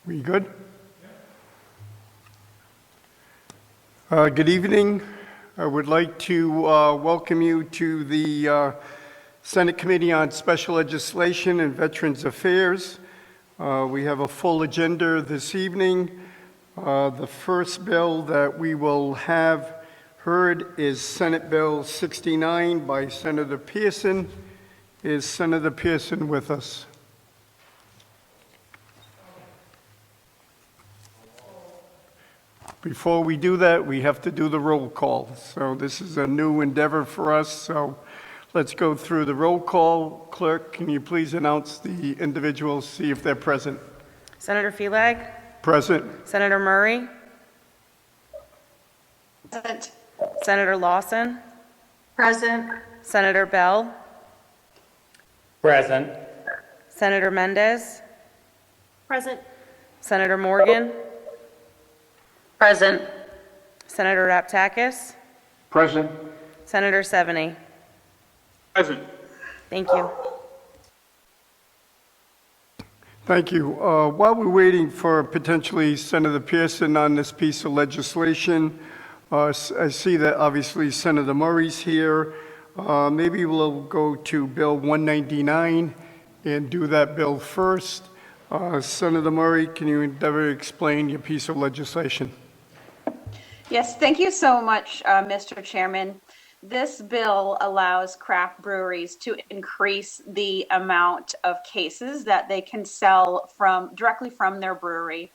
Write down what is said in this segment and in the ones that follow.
We good? Good evening. I would like to welcome you to the Senate Committee on Special Legislation and Veterans Affairs. We have a full agenda this evening. The first bill that we will have heard is Senate Bill 69 by Senator Pearson. Is Senator Pearson with us? Before we do that, we have to do the roll call. So this is a new endeavor for us. So let's go through the roll call. Clerk, can you please announce the individuals, see if they're present? Senator Felag? Present. Senator Murray? Present. Senator Lawson? Present. Senator Bell? Present. Senator Mendez? Present. Senator Morgan? Present. Senator Raptakis? Present. Senator Seveny? Present. Thank you. Thank you. While we're waiting for potentially Senator Pearson on this piece of legislation, I see that obviously Senator Murray's here. Maybe we'll go to Bill 199 and do that bill first. Senator Murray, can you endeavor to explain your piece of legislation? Yes, thank you so much, Mr. Chairman. This bill allows craft breweries to increase the amount of cases that they can sell directly from their brewery.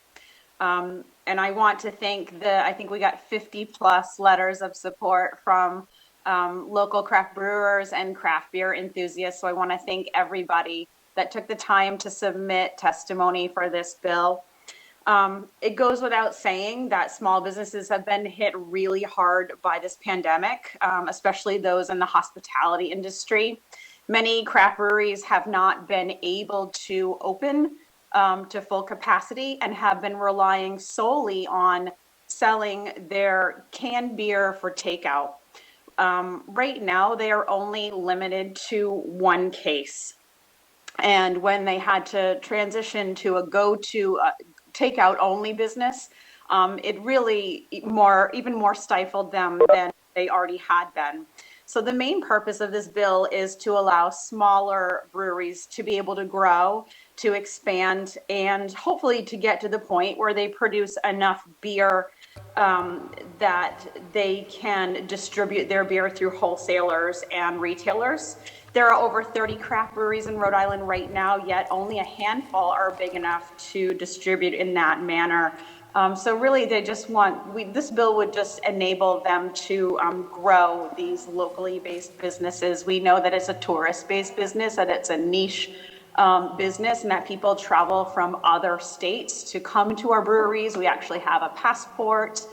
And I want to thank I think we got 50 plus letters of support from local craft brewers and craft beer enthusiasts. So I want to thank everybody that took the time to submit testimony for this bill. It goes without saying that small businesses have been hit really hard by this pandemic, especially those in the hospitality industry. Many craft breweries have not been able to open to full capacity and have been relying solely on selling their canned beer for takeout. Right now, they are only limited to one case. And when they had to transition to a takeout only business, it really even more stifled them than they already had been. So the main purpose of this bill is to allow smaller breweries to be able to grow, to expand, and hopefully to get to the point where they produce enough beer that they can distribute their beer through wholesalers and retailers. There are over 30 craft breweries in Rhode Island right now, yet only a handful are big enough to distribute in that manner. So really they just this bill would just enable them to grow these locally based businesses. We know that it's a tourist based business, that it's a niche business, and that people travel from other states to come to our breweries. We actually have a passport.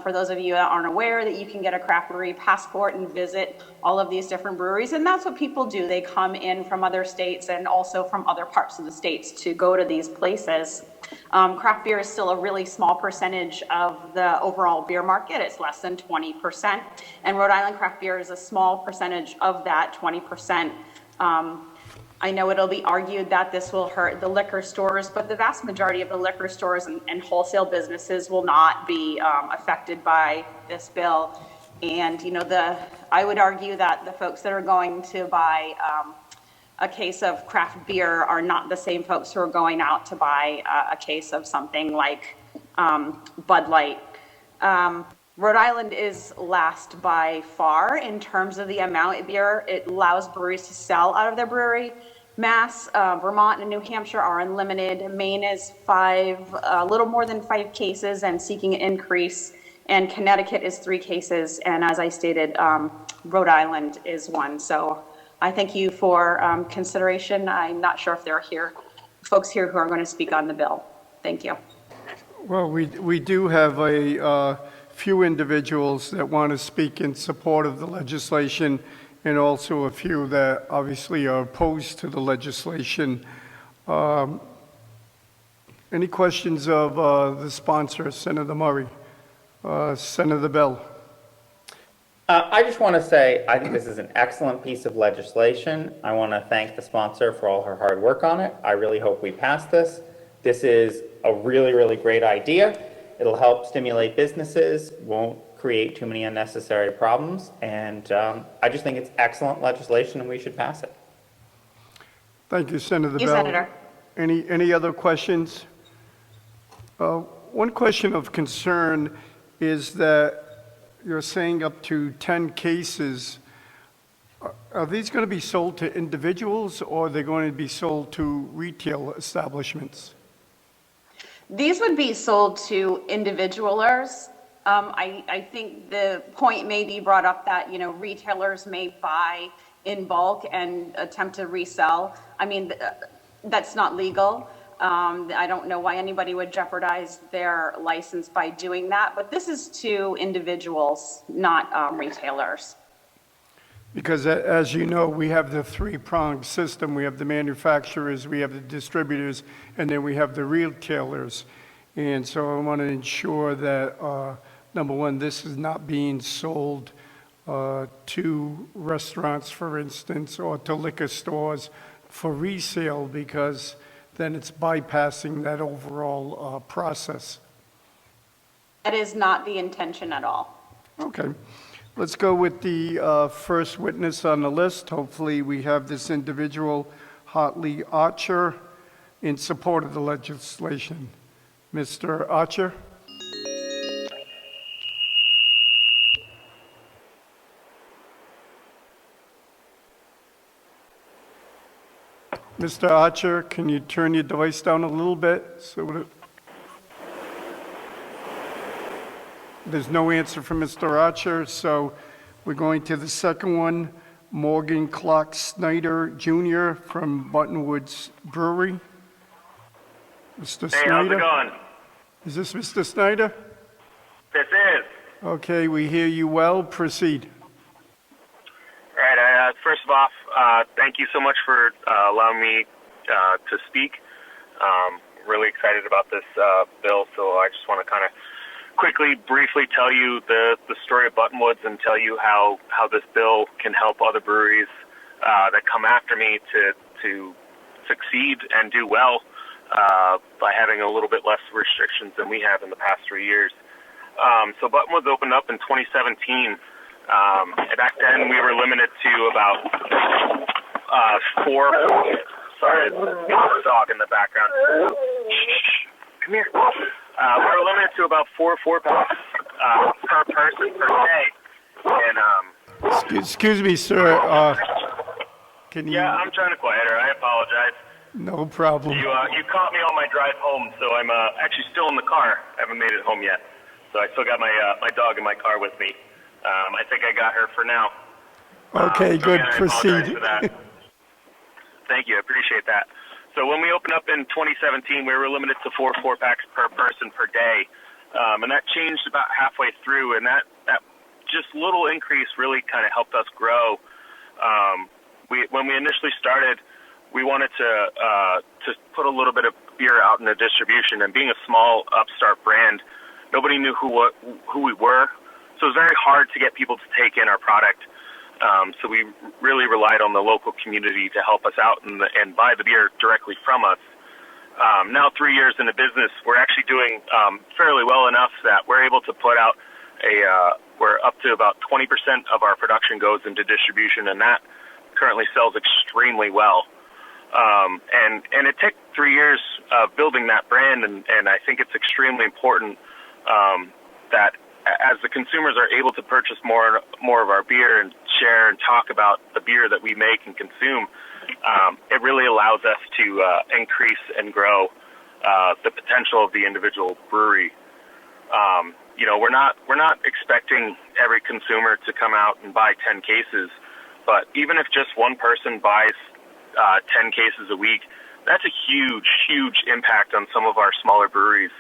For those of you that aren't aware, that you can get a craft brewery passport and visit all of these different breweries. And that's what people do. They come in from other states and also from other parts of the states to go to these places. Craft beer is still a really small percentage of the overall beer market. It's less than 20%. And Rhode Island craft beer is a small percentage of that 20%. I know it'll be argued that this will hurt the liquor stores, but the vast majority of the liquor stores and wholesale businesses will not be affected by this bill. And I would argue that the folks that are going to buy a case of craft beer are not the same folks who are going out to buy a case of something like Bud Light. Rhode Island is last by far in terms of the amount of beer it allows breweries to sell out of their brewery. Mass, Vermont, and New Hampshire are unlimited. Maine is a little more than 5 cases and seeking an increase. And Connecticut is 3 cases. And as I stated, Rhode Island is 1. So I thank you for consideration. I'm not sure if there are folks here who are going to speak on the bill. Thank you. Well, we do have a few individuals that want to speak in support of the legislation, and also a few that obviously are opposed to the legislation. Any questions of the sponsor, Senator Murray? Senator Bell? I just want to say I think this is an excellent piece of legislation. I want to thank the sponsor for all her hard work on it. I really hope we pass this. This is a really, really great idea. It'll help stimulate businesses, won't create too many unnecessary problems, and I just think it's excellent legislation and we should pass it. Thank you, Senator Thank you, Bell. Senator. Any other questions? One question of concern is that you're saying up to 10 cases. Are these going to be sold to individuals or are they going to be sold to retail establishments? These would be sold to individualers. I think the point may be brought up that, retailers may buy in bulk and attempt to resell. I mean, that's not legal. I don't know why anybody would jeopardize their license by doing that, but this is to individuals, not retailers. Because as you know, we have the three-pronged system. We have the manufacturers, we have the distributors, and then we have the retailers. And so I want to ensure that, number one, this is not being sold to restaurants, for instance, or to liquor stores for resale, because then it's bypassing that overall process. That is not the intention at all. Okay. Let's go with the first witness on the list. Hopefully we have this individual, Hartley Archer, in support of the legislation. Mr. Archer? Mr. Archer, can you turn your device down a little bit so that there's no answer from Mr. Archer, so we're going to the second one, Clark Snyder Jr. from Buttonwoods Brewery. Mr. Hey, Snyder? how's it going? Is this Mr. Snyder? This is. Okay, we hear you well. Proceed. All right, first of all, thank you so much for allowing me to speak. Really excited about this bill, so I just want to kind of quickly, briefly tell you the story of Buttonwoods and tell you how this bill can help other breweries that come after me to succeed and do well by having a little bit less restrictions than we have in the past 3 years. So Buttonwoods opened up in 2017. Back then we were limited to about four. Sorry, there's a dog in the background. Come here. We were limited to about four packs per person per day. And Excuse me, sir. Can you? yeah, I'm trying to quiet her. I apologize. No problem. You caught me on my drive home, so I'm actually still in the car. I haven't made it home yet, so I still got my dog in my car with me. I think I got her for now. Okay, So good. again, I Proceed. apologize for that. Thank you. I appreciate that. So when we opened up in 2017, we were limited to four packs per person per day, and that changed about halfway through, and that just little increase really kind of helped us grow. When we initially started, we wanted to put a little bit of beer out in the distribution, and being a small upstart brand, nobody knew who we were, so it was very hard to get people to take in our product. So we really relied on the local community to help us out and buy the beer directly from us. Now 3 years into business, we're actually doing fairly well enough that we're able to put out we're up to about 20% of our production goes into distribution, and that currently sells extremely well. And it took 3 years of building that brand, and I think it's extremely important that as the consumers are able to purchase more of our beer and share and talk about the beer that we make and consume, it really allows us to increase and grow the potential of the individual brewery. We're not expecting every consumer to come out and buy 10 cases, but even if just one person buys 10 cases a week, that's a huge impact on some of our smaller breweries.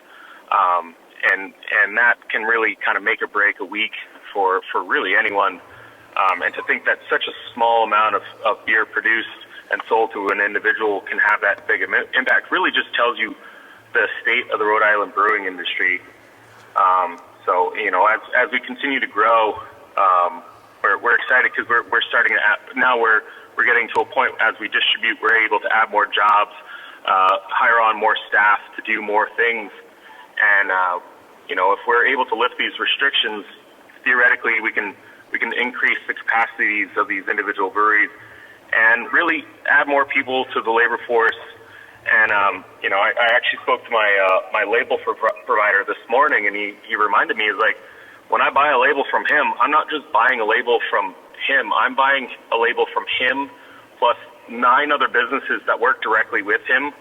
And that can really kind of make or break a week for really anyone. And to think that such a small amount of beer produced and sold to an individual can have that big impact really just tells you the state of the Rhode Island brewing industry. So, as we continue to grow, we're excited because we're starting to now we're getting to a point as we distribute, we're able to add more jobs. hire on more staff to do more things. And, if we're able to lift these restrictions, theoretically we can increase the capacities of these individual breweries and really add more people to the labor force. And, I actually spoke to my label provider this morning, and he reminded me, when I buy a label from him, I'm not just buying a label from him. I'm buying a label from him plus 9 other businesses that work directly with him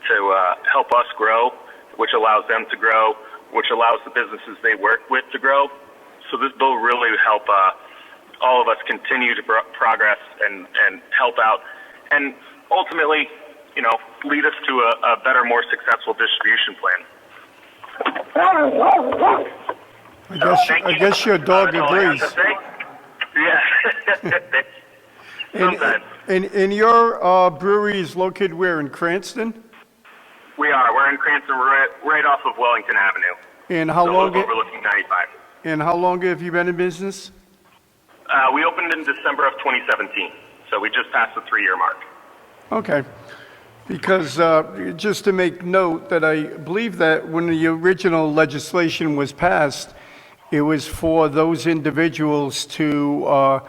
to help us grow, which allows them to grow, which allows the businesses they work with to grow. So this bill really would help all of us continue to progress and help out, and ultimately, lead us to a better, more successful distribution plan. I guess your dog agrees. Yeah. Sometimes. And your brewery is located where, in Cranston? We are. We're in Cranston, right off of Wellington Avenue. And how long? Overlooking 95. And how long have you been in business? We opened in December of 2017, so we just passed the 3-year mark. Okay. Because just to make note that I believe that when the original legislation was passed, it was for those individuals to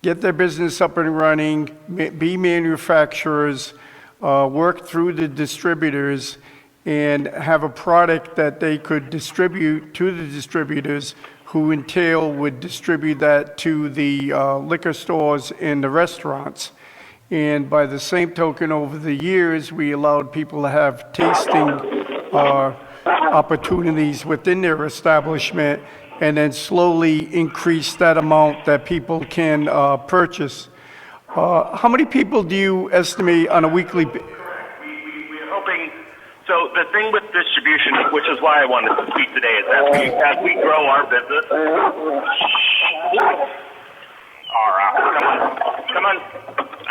get their business up and running, be manufacturers, work through the distributors, and have a product that they could distribute to the distributors, who in tail would distribute that to the liquor stores and the restaurants. And by the same token, over the years, we allowed people to have tasting opportunities within their establishment, and then slowly increase that amount that people can purchase. How many people do you estimate on a weekly basis? We're hoping. So the thing with distribution, which is why I wanted to speak today, is that as we grow our business. All right, come on.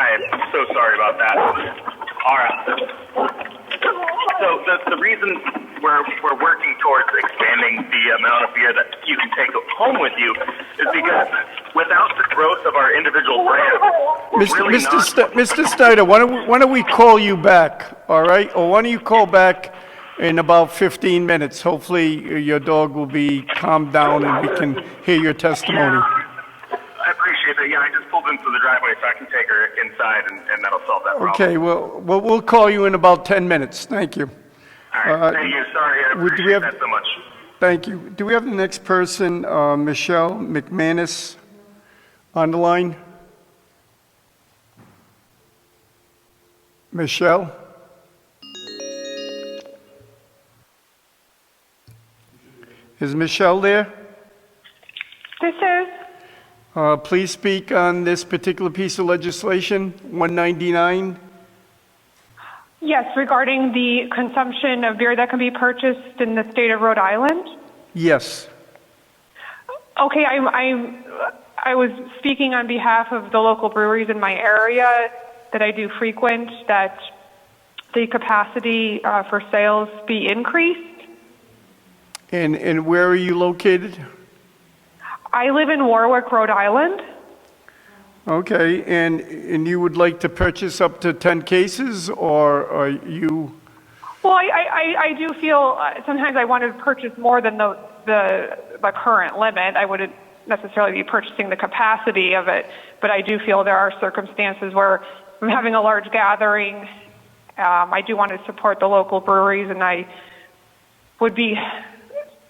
I am so sorry about that. All right. So the reason we're working towards expanding the amount of beer that you can take home with you is because without the growth of our individual brands, Mr. Snyder, why don't we call you back, all right? Or why don't you call back in about 15 minutes? Hopefully your dog will be calmed down and we can hear your testimony. I appreciate that. Yeah, I just pulled into the driveway so I can take her inside, and that'll solve that problem. Okay, well, we'll call you in about 10 minutes. Thank you. All right, thank you. Sorry, I appreciate that so much. Thank you. Do we have the next person, Michelle McManus, on the line? Michelle? Is Michelle there? This is. Please speak on this particular piece of legislation, 199. Yes, regarding the consumption of beer that can be purchased in the state of Rhode Island. Yes. Okay, I was speaking on behalf of the local breweries in my area that I do frequent, that the capacity for sales be increased. And where are you located? I live in Warwick, Rhode Island. Okay, and you would like to purchase up to 10 cases, or are you? Well, I do feel sometimes I want to purchase more than the current limit. I wouldn't necessarily be purchasing the capacity of it, but I do feel there are circumstances where I'm having a large gathering. I do want to support the local breweries, and I would be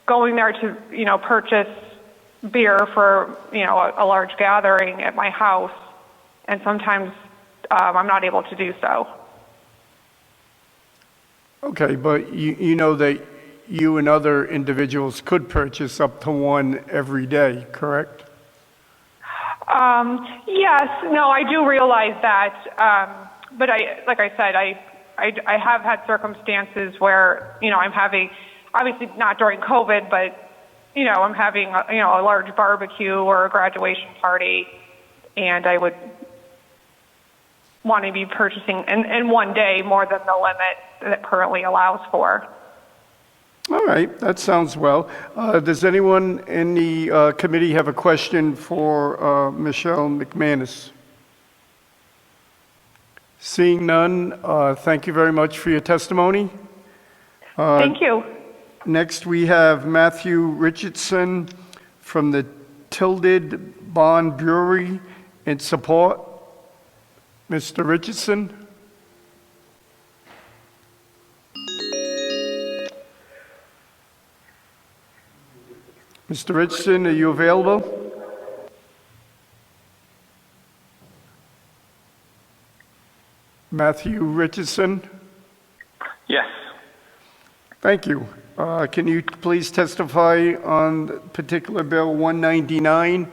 going there to, purchase beer for, a large gathering at my house, and sometimes I'm not able to do so. Okay, but you know that you and other individuals could purchase up to one every day, correct? Yes, no, I do realize that, but like I said, I have had circumstances where, I'm having, obviously not during COVID, but I'm having, a large barbecue or a graduation party, and I would want to be purchasing in one day more than the limit that currently allows for. All right, that sounds well. Does anyone in the committee have a question for Michelle McManus? Seeing none, thank you very much for your testimony. Thank you. Next, we have Matthew Richardson from the Tilted Bond Brewery in support. Mr. Richardson? Mr. Richardson, are you available? Matthew Richardson? Yes. Thank you. Can you please testify on the particular Bill 199,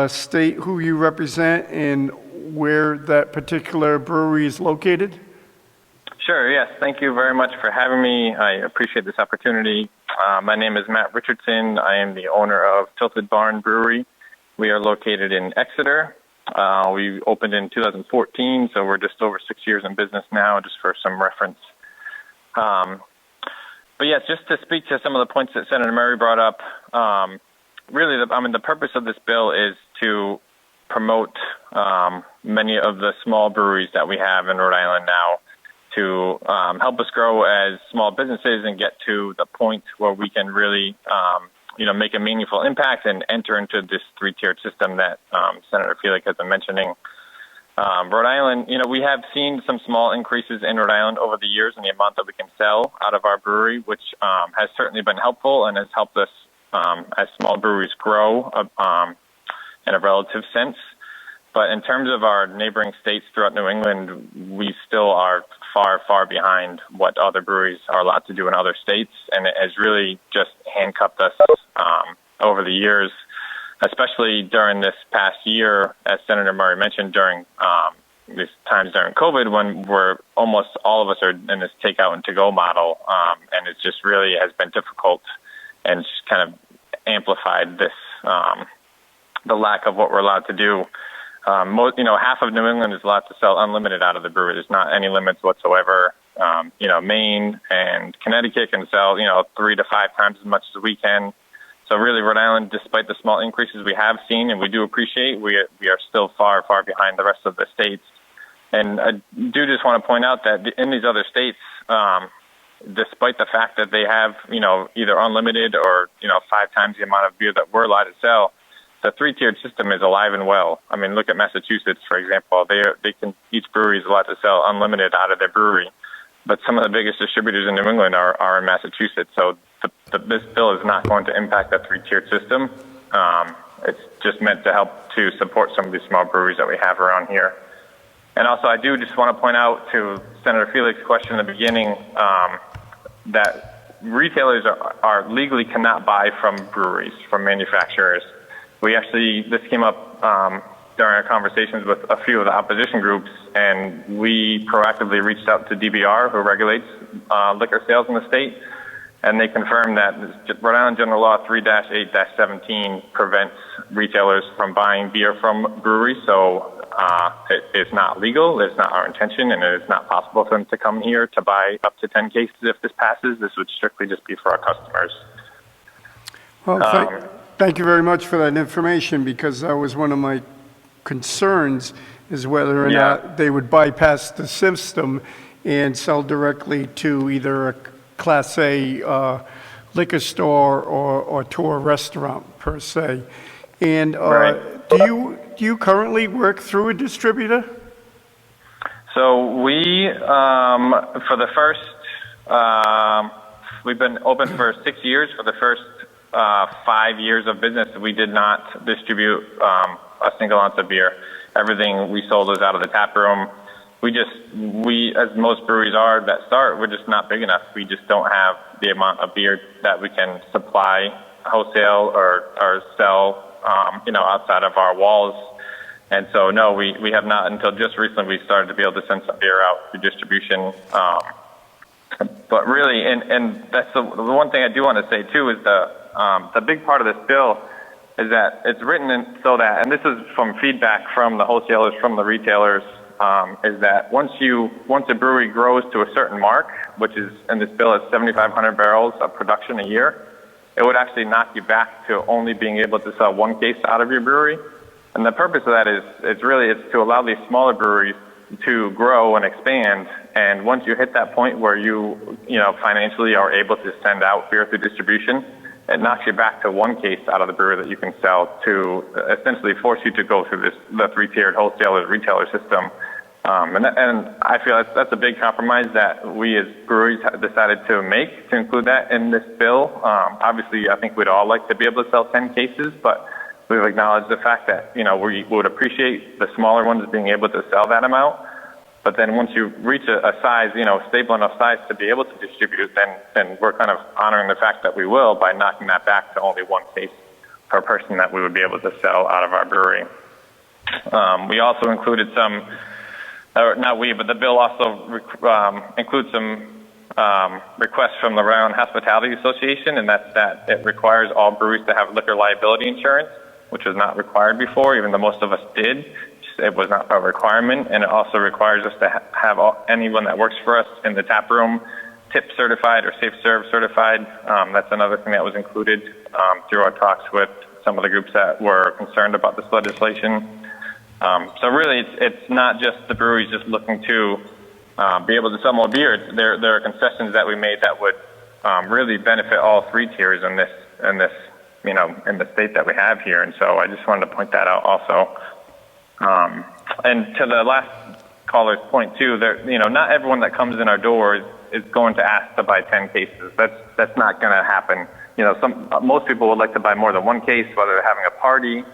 state who you represent and where that particular brewery is located? Sure, yes. Thank you very much for having me. I appreciate this opportunity. My name is Matt Richardson. I am the owner of Tilted Barn Brewery. We are located in Exeter. We opened in 2014, so we're just over 6 years in business now, just for some reference. But yes, just to speak to some of the points that Senator Murray brought up, really, the purpose of this bill is to promote many of the small breweries that we have in Rhode Island now, to help us grow as small businesses and get to the point where we can really, make a meaningful impact and enter into this three-tiered system that Senator Felix has been mentioning. Rhode Island, we have seen some small increases in Rhode Island over the years in the amount that we can sell out of our brewery, which has certainly been helpful and has helped us as small breweries grow in a relative sense. But in terms of our neighboring states throughout New England, we still are far, far behind what other breweries are allowed to do in other states, and it has really just handcuffed us over the years, especially during this past year, as Senator Murray mentioned, during these times during COVID, when we're almost all of us are in this takeout and to-go model, and it just really has been difficult and just kind of amplified this, the lack of what we're allowed to do. Half of New England is allowed to sell unlimited out of the brewery. There's not any limits whatsoever. Maine and Connecticut can sell, 3 to 5 times as much as we can. So really, Rhode Island, despite the small increases we have seen and we do appreciate, we are still far, far behind the rest of the states. And I do just want to point out that in these other states, despite the fact that they have, either unlimited or, 5 times the amount of beer that we're allowed to sell, the three-tiered system is alive and well. I mean, look at Massachusetts, for example. Each brewery is allowed to sell unlimited out of their brewery, but some of the biggest distributors in New England are in Massachusetts. So this bill is not going to impact that three-tiered system. It's just meant to help to support some of these small breweries that we have around here. And also, I do just want to point out to Senator Felix's question in the beginning that retailers are legally cannot buy from breweries, from manufacturers. This came up during our conversations with a few of the opposition groups, and we proactively reached out to DBR, who regulates liquor sales in the state, and they confirmed that Rhode Island General Law 3-8-17 prevents retailers from buying beer from breweries, so it is not legal, it's not our intention, and it is not possible for them to come here to buy up to 10 cases if this passes. This would strictly just be for our customers. Well, thank you very much for that information, because that was one of my concerns, is whether or not they would bypass the system and sell directly to either a Class A liquor store or to a restaurant per se. And Right. do you currently work through a distributor? So we, for the first, we've been open for 6 years. For the first 5 years of business, we did not distribute a single ounce of beer. Everything we sold was out of the tap room. We, as most breweries are that start, we're just not big enough. We just don't have the amount of beer that we can supply wholesale or sell, outside of our walls. And so, no, we have not, until just recently, we started to be able to send some beer out through distribution. But really, and that's the one thing I do want to say too, is the big part of this bill is that it's written in so that, and this is from feedback from the wholesalers, from the retailers, is that once a brewery grows to a certain mark, which is in this bill is 7,500 barrels of production a year, it would actually knock you back to only being able to sell 1 case out of your brewery. And the purpose of that is really to allow these smaller breweries to grow and expand. And once you hit that point where you financially are able to send out beer through distribution, it knocks you back to one case out of the brewery that you can sell to essentially force you to go through the three-tiered wholesaler retailer system. And I feel that's a big compromise that we as breweries have decided to make, to include that in this bill. Obviously, I think we'd all like to be able to sell 10 cases, but we've acknowledged the fact that, we would appreciate the smaller ones being able to sell that amount. But then once you reach a size, stable enough size to be able to distribute, then we're kind of honoring the fact that we will by knocking that back to only one case per person that we would be able to sell out of our brewery. We also included some, or not we, but the bill also includes some requests from the Rhode Island Hospitality Association, and that's that it requires all breweries to have liquor liability insurance, which was not required before, even though most of us did. It was not a requirement, and it also requires us to have anyone that works for us in the tap room tip certified or safe serve certified. That's another thing that was included through our talks with some of the groups that were concerned about this legislation. So really, it's not just the breweries just looking to be able to sell more beer. There are concessions that we made that would really benefit all three tiers in the state that we have here. And so I just wanted to point that out also. And to the last caller's point too, not everyone that comes in our doors is going to ask to buy 10 cases. That's not going to happen. Most people would like to buy more than one case, whether they're having a party.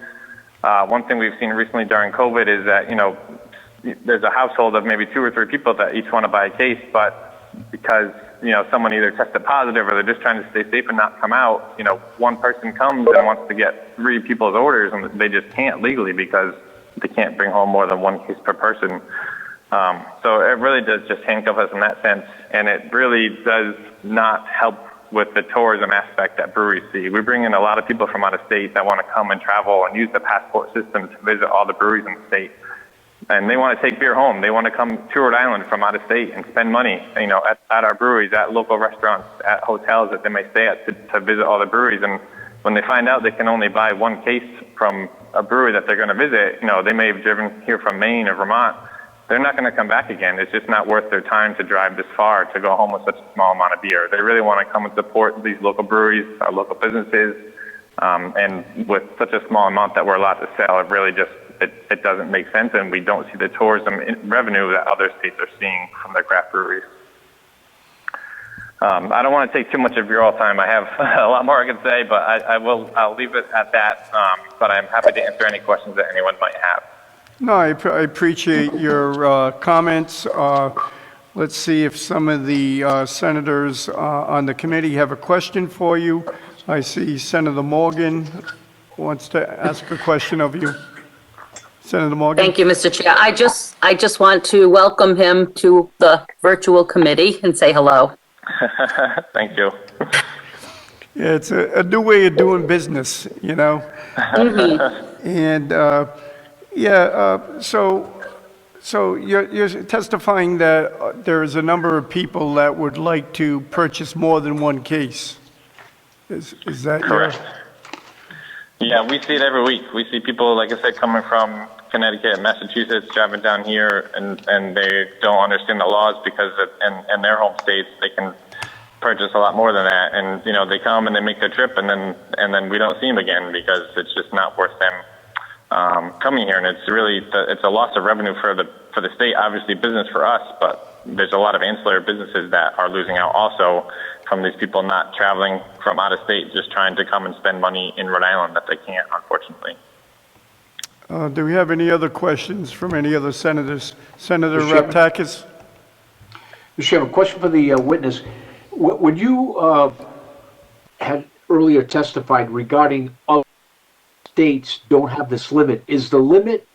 One thing we've seen recently during COVID is that, there's a household of maybe 2 or 3 people that each want to buy a case, but because, someone either tested positive or they're just trying to stay safe and not come out, one person comes and wants to get 3 people's orders and they just can't legally because they can't bring home more than one case per person. So it really does just handcuff us in that sense, and it really does not help with the tourism aspect that breweries see. We bring in a lot of people from out of state that want to come and travel and use the passport system to visit all the breweries in the state. And they want to take beer home. They want to come to Rhode Island from out of state and spend money, at our breweries, at local restaurants, at hotels that they may stay at to visit all the breweries. And when they find out they can only buy one case from a brewery that they're going to visit, they may have driven here from Maine or Vermont. They're not going to come back again. It's just not worth their time to drive this far to go home with such a small amount of beer. They really want to come and support these local breweries, our local businesses, and with such a small amount that we're allowed to sell, it really just it doesn't make sense, and we don't see the tourism revenue that other states are seeing from their craft breweries. I don't want to take too much of your all time. I have a lot more I can say, but I'll leave it at that. But I'm happy to answer any questions that anyone might have. No, I appreciate your comments. Let's see if some of the senators on the committee have a question for you. I see Senator Morgan wants to ask a question of you. Senator Morgan. Thank you, Mr. Chair. I just want to welcome him to the virtual committee and say hello. Thank you. Yeah, it's a new way of doing business, Mm-hmm. And so you're testifying that there is a number of people that would like to purchase more than one case. Is that correct? Yeah, we see it every week. We see people, like I said, coming from Connecticut and Massachusetts, driving down here, and they don't understand the laws because in their home states they can purchase a lot more than that. And they come and they make their trip, and then we don't see them again because it's just not worth them coming here. And it's really it's a loss of revenue for the state. Obviously, business for us, but there's a lot of ancillary businesses that are losing out also from these people not traveling from out of state, just trying to come and spend money in Rhode Island that they can't, unfortunately. Do we have any other questions from any other senators? Senator Raptakis? Mr. Chairman, question for the witness. When you had earlier testified regarding other states don't have this limit, is the limit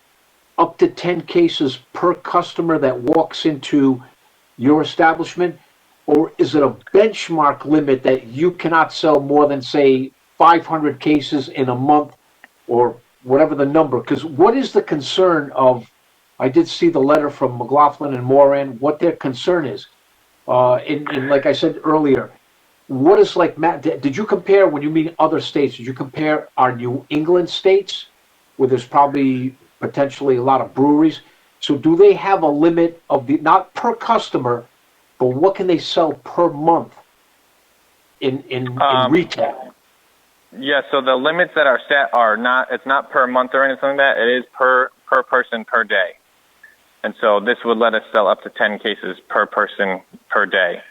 up to 10 cases per customer that walks into your establishment? Or is it a benchmark limit that you cannot sell more than, say, 500 cases in a month or whatever the number? Because what is the concern of, I did see the letter from McLaughlin and Moran, what their concern is. And like I said earlier, what is like, Matt, did you compare, when you mean other states, did you compare our New England states, where there's probably potentially a lot of breweries? So do they have a limit of the, not per customer, but what can they sell per month in retail? Yeah, so the limits that are set are not, it's not per month or anything like that. It is per person per day. And so this would let us sell up to 10 cases per person per day.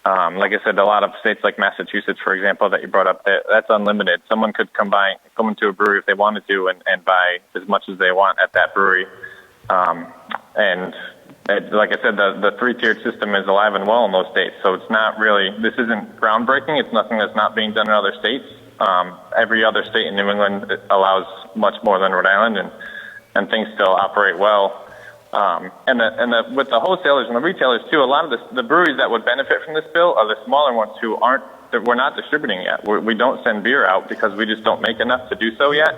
Like I said, a lot of states like Massachusetts, for example, that you brought up, that's unlimited. Someone could come into a brewery if they wanted to and buy as much as they want at that brewery. Like I said, the three-tiered system is alive and well in those states. So it's not really, this isn't groundbreaking. It's nothing that's not being done in other states. Every other state in New England allows much more than Rhode Island, and things still operate well. With the wholesalers and the retailers too, a lot of the breweries that would benefit from this bill are the smaller ones who we're not distributing yet. We don't send beer out because we just don't make enough to do so yet.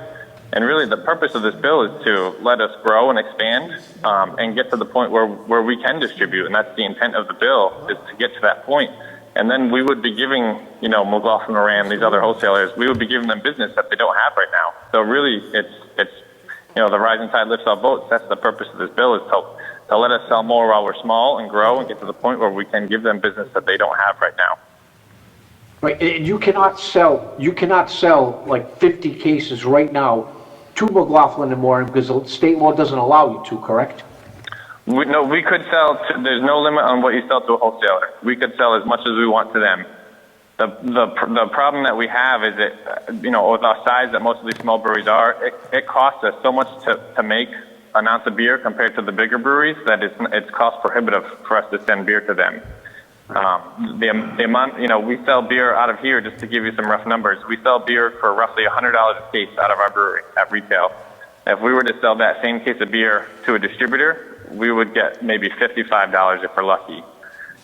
And really the purpose of this bill is to let us grow and expand, and get to the point where we can distribute. And that's the intent of the bill, is to get to that point. And then we would be giving, McLaughlin Moran, these other wholesalers, we would be giving them business that they don't have right now. So really it's the rising tide lifts all boats. That's the purpose of this bill, is to let us sell more while we're small and grow and get to the point where we can give them business that they don't have right now. Right, and you cannot sell like 50 cases right now to McLaughlin and Moran because the state law doesn't allow you to, correct? We could sell, there's no limit on what you sell to a wholesaler. We could sell as much as we want to them. The problem that we have is that, with our size that most of these small breweries are, it costs us so much to make an ounce of beer compared to the bigger breweries that it's cost prohibitive for us to send beer to them. The amount, we sell beer out of here, just to give you some rough numbers, we sell beer for roughly $100 a case out of our brewery at retail. If we were to sell that same case of beer to a distributor, we would get maybe $55 if we're lucky.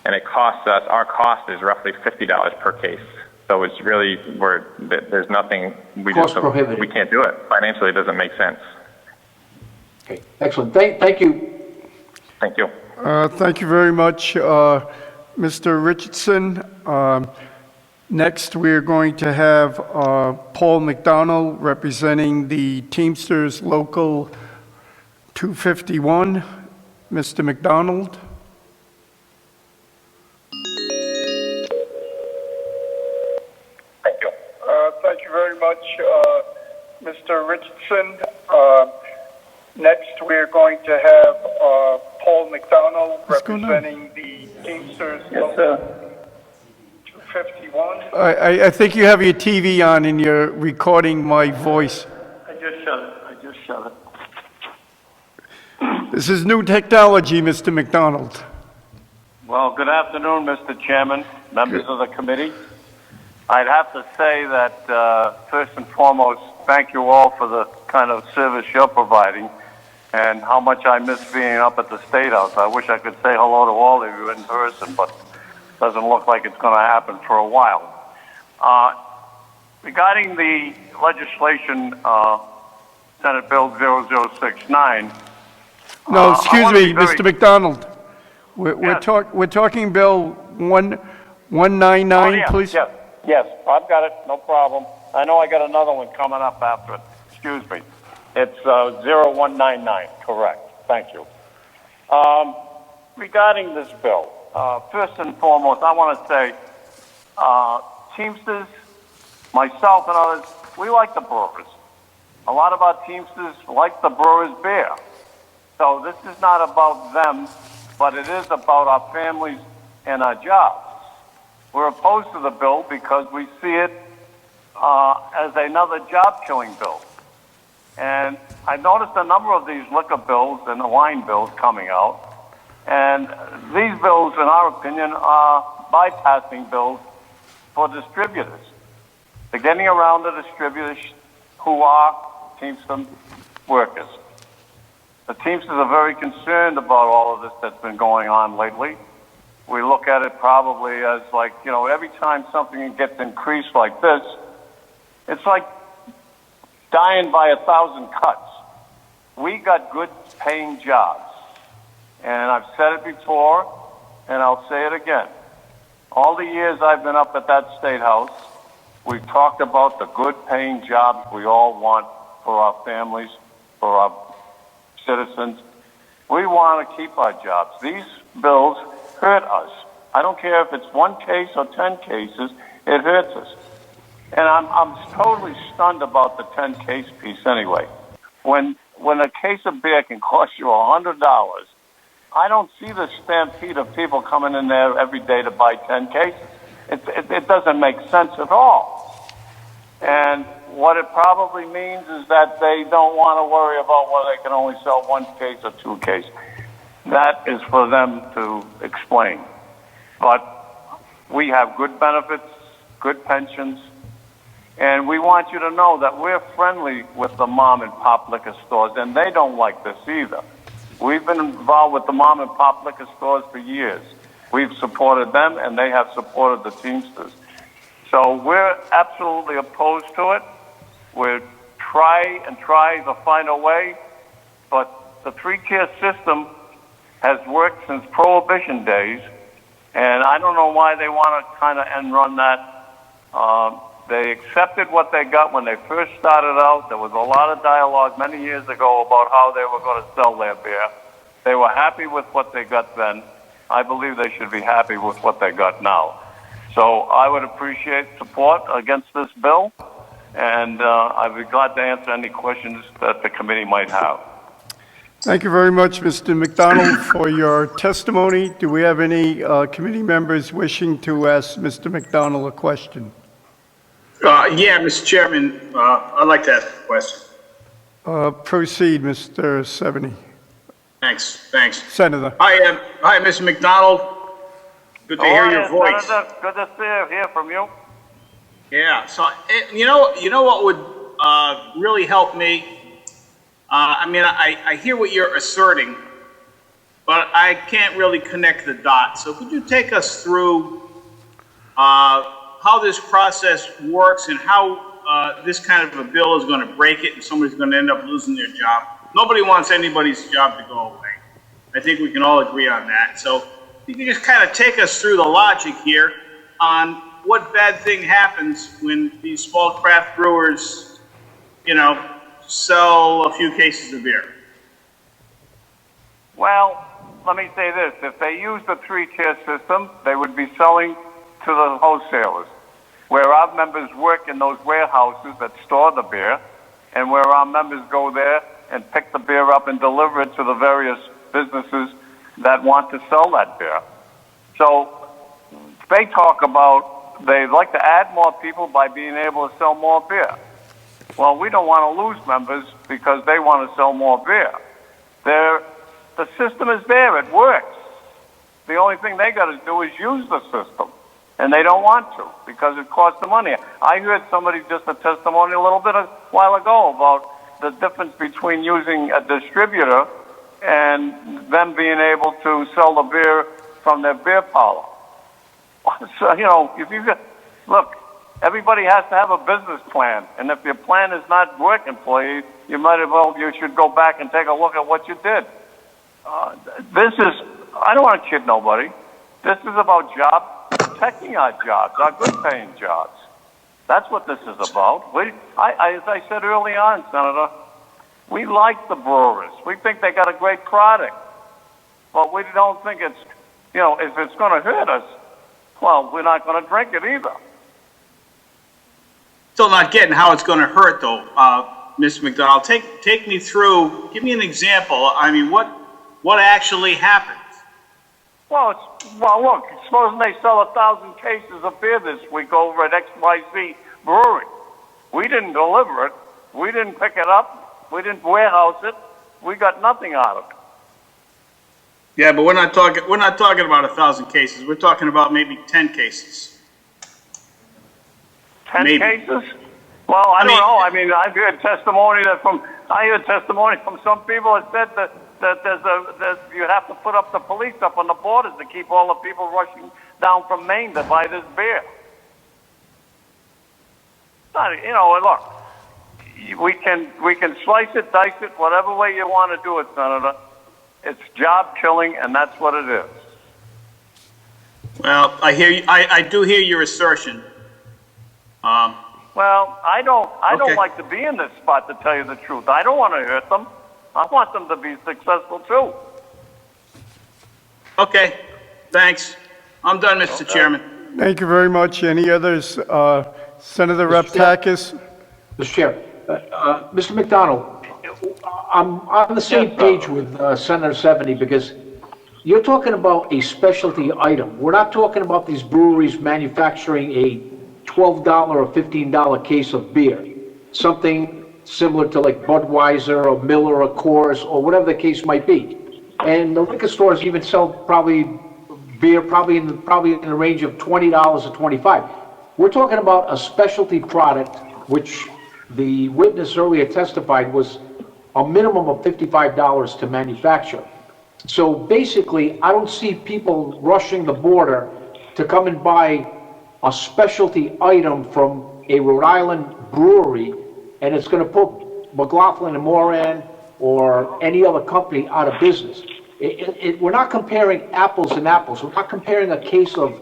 And it costs us, our cost is roughly $50 per case. So it's really, there's nothing, we can't do it. Financially, it doesn't make sense. Okay, excellent. Thank you. Thank you. Thank you very much, Mr. Richardson. Next, we're going to have Paul McDonald representing the Teamsters Local 251. Mr. McDonald. Thank you. Thank you very much, Mr. Richardson. Next, we're going to have Paul McDonald representing the Teamsters Local 251. I think you have your TV on and you're recording my voice. I just shut it. This is new technology, Mr. McDonald. Well, good afternoon, Mr. Chairman, members of the committee. I'd have to say that, first and foremost, thank you all for the kind of service you're providing and how much I miss being up at the State House. I wish I could say hello to all of you in person, but it doesn't look like it's going to happen for a while. Regarding the legislation, Senate Bill 0069. No, excuse me, Mr. McDonald. We're talking Bill 1199, please. Yes, I've got it, no problem. I know I got another one coming up after it. Excuse me. It's 0199, correct. Thank you. Regarding this bill, first and foremost, I want to say, Teamsters, myself and others, we like the Brewers. A lot of our Teamsters like the Brewers beer. So this is not about them, but it is about our families and our jobs. We're opposed to the bill because we see it as another job-killing bill. And I noticed a number of these liquor bills and the wine bills coming out. And these bills, in our opinion, are bypassing bills for distributors. They're getting around the distributors who are Teamster workers. The Teamsters are very concerned about all of this that's been going on lately. We look at it probably as like, every time something gets increased like this, it's like dying by 1,000 cuts. We got good paying jobs. And I've said it before, and I'll say it again. All the years I've been up at that State House, we've talked about the good paying jobs we all want for our families, for our citizens. We want to keep our jobs. These bills hurt us. I don't care if it's 1 case or 10 cases, it hurts us. And I'm totally stunned about the 10 case piece anyway. When a case of beer can cost you $100, I don't see the stampede of people coming in there every day to buy 10 cases. It doesn't make sense at all. And what it probably means is that they don't want to worry about whether they can only sell 1 case or 2 cases. That is for them to explain. But we have good benefits, good pensions, and we want you to know that we're friendly with the mom and pop liquor stores, and they don't like this either. We've been involved with the mom and pop liquor stores for years. We've supported them, and they have supported the Teamsters. So we're absolutely opposed to it. We'll try to find a way, but the 3-tier system has worked since Prohibition days, and I don't know why they want to kind of end run that. They accepted what they got when they first started out. There was a lot of dialogue many years ago about how they were going to sell their beer. They were happy with what they got then. I believe they should be happy with what they got now. So I would appreciate support against this bill, and I'd be glad to answer any questions that the committee might have. Thank you very much, Mr. McDonald, for your testimony. Do we have any committee members wishing to ask Mr. McDonald a question? Yeah, Mr. Chairman, I'd like to ask a question. Proceed, Mr. Seveny. Thanks. Senator. Hi, Mr. McDonald. Good to hear your voice. Senator, good to hear from you. Yeah. So, you know what would really help me? I hear what you're asserting, but I can't really connect the dots. So, could you take us through how this process works and how this kind of a bill is going to break it and somebody's going to end up losing their job? Nobody wants anybody's job to go away. I think we can all agree on that. So you can just kind of take us through the logic here on what bad thing happens when these small craft brewers, sell a few cases of beer. Well, let me say this. If they use the 3-tier system, they would be selling to the wholesalers, where our members work in those warehouses that store the beer, and where our members go there and pick the beer up and deliver it to the various businesses that want to sell that beer. So they talk about they'd like to add more people by being able to sell more beer. Well, we don't want to lose members because they want to sell more beer. The system is there. It works. The only thing they got to do is use the system, and they don't want to because it costs them money. I heard somebody just a testimony a while ago about the difference between using a distributor and them being able to sell the beer from their beer parlor. So, look, everybody has to have a business plan, and if your plan is not working for you, you should go back and take a look at what you did. I don't want to kid nobody. This is about protecting our jobs, our good paying jobs. That's what this is about. As I said early on, Senator, we like the brewers. We think they got a great product. But we don't think if it's going to hurt us, well, we're not going to drink it either. Still not getting how it's going to hurt, though, Mr. McDonald. Take me through. Give me an example. I mean, what actually happens? Well, look. Supposing they sell 1,000 cases of beer this week over at XYZ Brewery. We didn't deliver it. We didn't pick it up. We didn't warehouse it. We got nothing out of it. Yeah, but we're not talking about 1,000 cases. We're talking about maybe 10 cases. 10 cases? Well, I don't know. I mean, I heard testimony from some people that said that you have to put up the police up on the borders to keep all the people rushing down from Maine to buy this beer. Look, we can slice it, dice it, whatever way you want to do it, Senator. It's job killing, and that's what it is. Well, I do hear your assertion. Well, I don't like to be in this spot, to tell you the truth. I don't want to hurt them. I want them to be successful too. Okay, thanks. I'm done, Mr. Chairman. Thank you very much. Any others? Senator Raptakis? Mr. Chair, Mr. McDonald, I'm on the same page with Senator 70 because you're talking about a specialty item. We're not talking about these breweries manufacturing a $12 or $15 case of beer, something similar to like Budweiser or Miller or Coors or whatever the case might be. And the liquor stores even sell beer probably in the range of $20 to $25. We're talking about a specialty product, which the witness earlier testified was a minimum of $55 to manufacture. So basically, I don't see people rushing the border to come and buy a specialty item from a Rhode Island brewery, and it's going to put McLaughlin and Moran or any other company out of business. We're not comparing apples and apples. We're not comparing a case of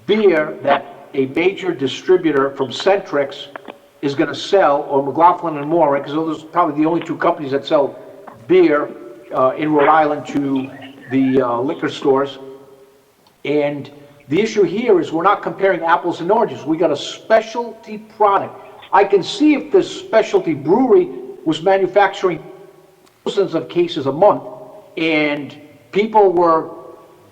beer that a major distributor from Centrix is going to sell, or McLaughlin and Moran, because those are probably the only two companies that sell beer in Rhode Island to the liquor stores. And the issue here is we're not comparing apples and oranges. We got a specialty product. I can see if this specialty brewery was manufacturing thousands of cases a month and people were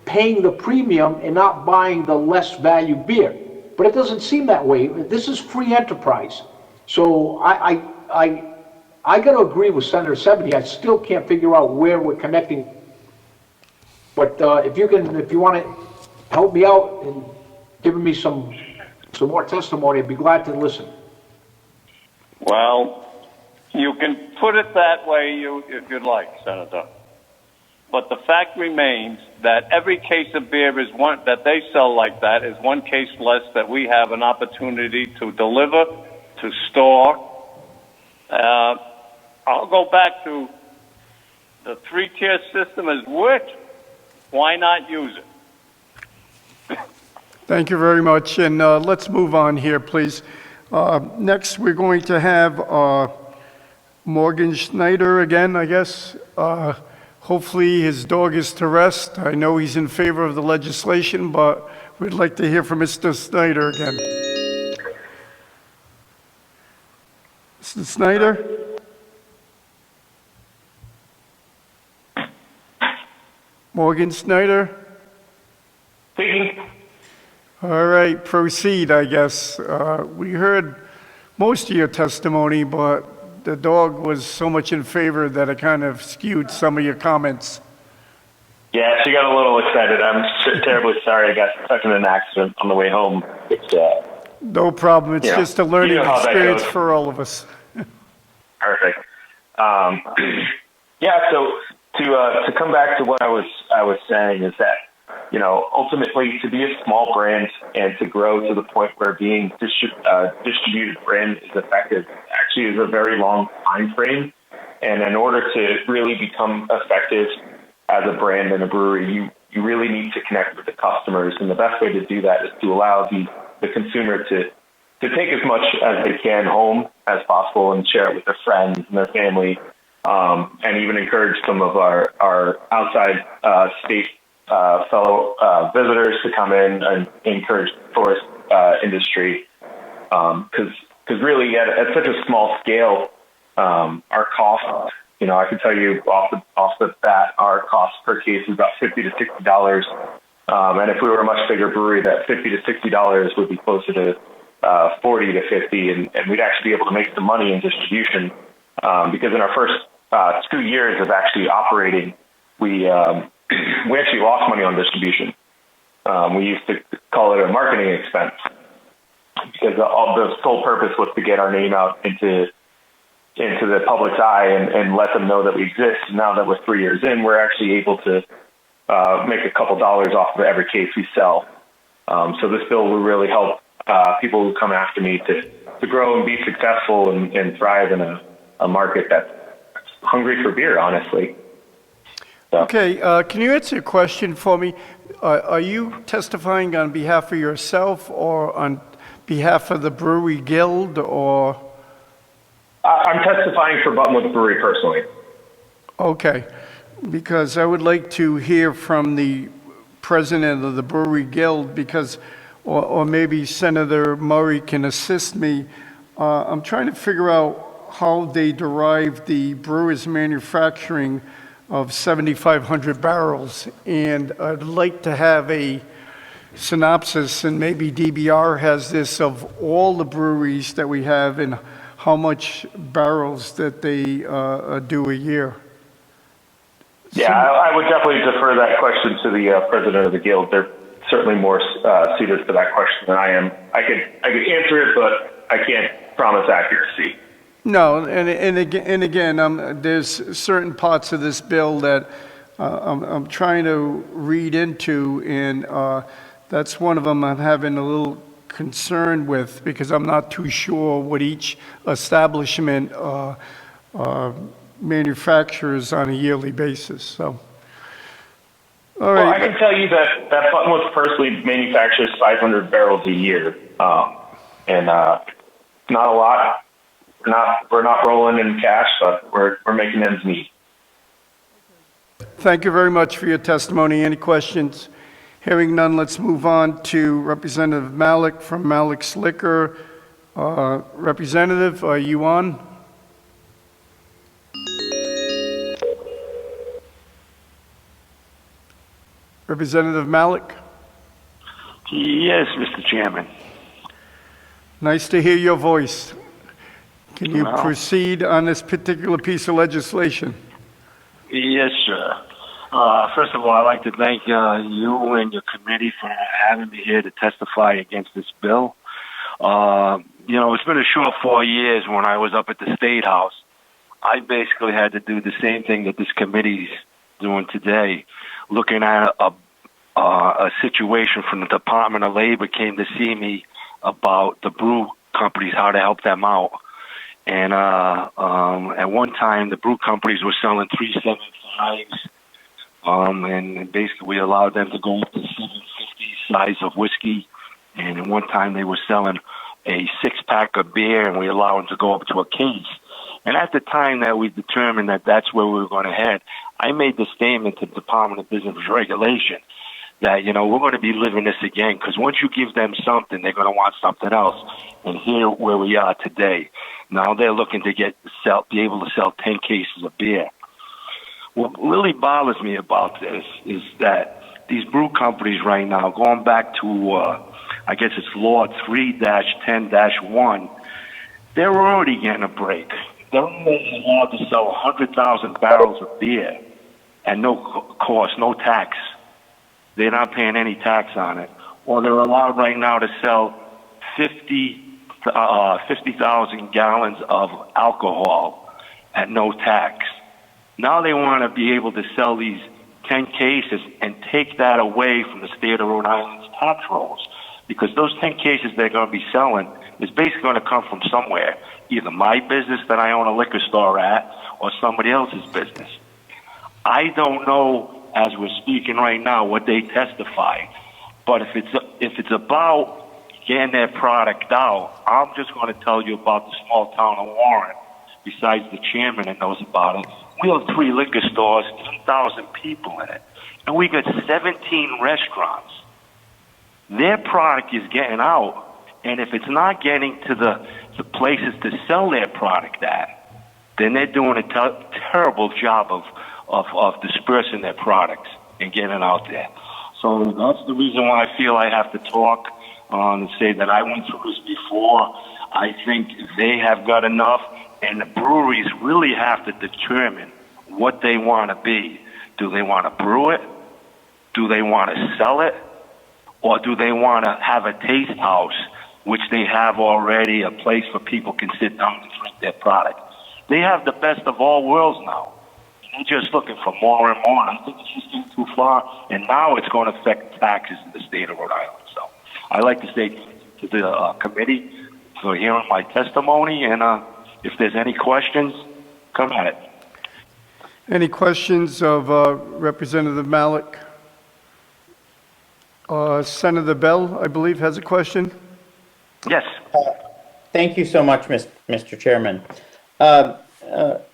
paying the premium and not buying the less value beer. But it doesn't seem that way. This is free enterprise. So I got to agree with Senator 70. I still can't figure out where we're connecting. But if you want to help me out and giving me some more testimony, I'd be glad to listen. Well, you can put it that way if you'd like, Senator. But the fact remains that every case of beer is one that they sell like that is one case less that we have an opportunity to deliver, to store. I'll go back to the three-tier system has worked. Why not use it? Thank you very much, and let's move on here, please. Next, we're going to have Morgan Schneider again, I guess. Hopefully his dog is to rest. I know he's in favor of the legislation, but we'd like to hear from Mr. Snyder again. Mr. Snyder? Morgan Snyder? Speaking. All right, proceed, I guess. We heard most of your testimony, but the dog was so much in favor that it kind of skewed some of your comments. Yeah, she got a little excited. I'm terribly sorry I got stuck in an accident on the way home. No problem. It's just a learning experience for all of us. Perfect. Yeah, so to come back to what I was saying is that, you know, ultimately to be a small brand and to grow to the point where being distributed brand is effective actually is a very long time frame. And in order to really become effective as a brand and a brewery, you really need to connect with the customers. And the best way to do that is to allow the consumer to take as much as they can home as possible and share it with their friends and their family, and even encourage some of our outside state fellow visitors to come in and encourage the tourist industry, because really at such a small scale, our cost, you know, I can tell you off the bat, our cost per case is about $50 to $60, and if we were a much bigger brewery, that $50 to $60 would be closer to $40 to $50, and we'd actually be able to make some money in distribution, because in our first 2 years of actually operating, we actually lost money on distribution. We used to call it a marketing expense because the sole purpose was to get our name out into the public's eye and let them know that we exist. Now that we're 3 years in, we're actually able to make a couple dollars off of every case we sell. So this bill will really help people who come after me to grow and be successful and thrive in a market that's hungry for beer, honestly. So. Okay, can you answer a question for me? Are you testifying on behalf of yourself or on behalf of the Brewery Guild, or? I'm testifying for Buttonwoods Brewery personally. Okay, because I would like to hear from the president of the Brewery Guild, because, or maybe Senator Murray can assist me. I'm trying to figure out how they derive the brewer's manufacturing of 7,500 barrels, and I'd like to have a synopsis, and maybe DBR has this, of all the breweries that we have and how much barrels that they do a year. Yeah, I would definitely defer that question to the president of the guild. They're certainly more suited for that question than I am. I could answer it, but I can't promise accuracy. No, and again, there's certain parts of this bill that I'm trying to read into, and that's one of them I'm having a little concern with, because I'm not too sure what each establishment manufactures on a yearly basis. So, all right. Well, I can tell you that Buttonwoods personally manufactures 500 barrels a year, and not a lot. We're not rolling in cash, but we're making ends meet. Thank you very much for your testimony. Any questions? Hearing none, let's move on to Representative Malik from Malik's Liquor. Representative, are you on? Representative Malik? Yes, Mr. Chairman. Nice to hear your voice. Can you Well, proceed on this particular piece of legislation? Yes, sir. First of all, I'd like to thank you and your committee for having me here to testify against this bill. It's been a short 4 years. When I was up at the State House, I basically had to do the same thing that this committee's doing today, looking at a situation from the Department of Labor came to see me about the brew companies, how to help them out. And at one time, the brew companies were selling 375s, and basically we allowed them to go up to 750 size of whiskey. And at one time, they were selling a 6-pack of beer, and we allowed them to go up to a case. And at the time that we determined that that's where we were going to head, I made the statement to the Department of Business Regulation that, we're going to be living this again, because once you give them something, they're going to want something else. And here where we are today. Now they're looking to be able to sell 10 cases of beer. What really bothers me about this is that these brew companies right now, going back to, I guess it's Law 3-10-1, they're already getting a break. They're only allowed to sell 100,000 barrels of beer at no cost, no tax. They're not paying any tax on it. Or they're allowed right now to sell 50,000 gallons of alcohol at no tax. Now they want to be able to sell these 10 cases and take that away from the state of Rhode Island's tax rolls, because those 10 cases they're going to be selling is basically going to come from somewhere, either my business that I own a liquor store at or somebody else's business. I don't know, as we're speaking right now, what they testify, but if it's about getting their product out, I'm just going to tell you about the small town of Warren. Besides the chairman that knows about it, we have 3 liquor stores, 10,000 people in it, and we got 17 restaurants. Their product is getting out, and if it's not getting to the places to sell their product at, then they're doing a terrible job of dispersing their products and getting it out there. So that's the reason why I feel I have to talk and say that I went through this before. I think they have got enough, and the breweries really have to determine what they want to be. Do they want to brew it? Do they want to sell it? Or do they want to have a taste house, which they have already, a place where people can sit down and drink their product? They have the best of all worlds now. They're just looking for more and more. I think it's just getting too far, and now it's going to affect taxes in the state of Rhode Island. So I'd like to say to the committee for hearing my testimony, and if there's any questions, come at it. Any questions of Representative Malik? Senator Bell, I believe, has a question. Yes. Thank you so much, Mr. Chairman.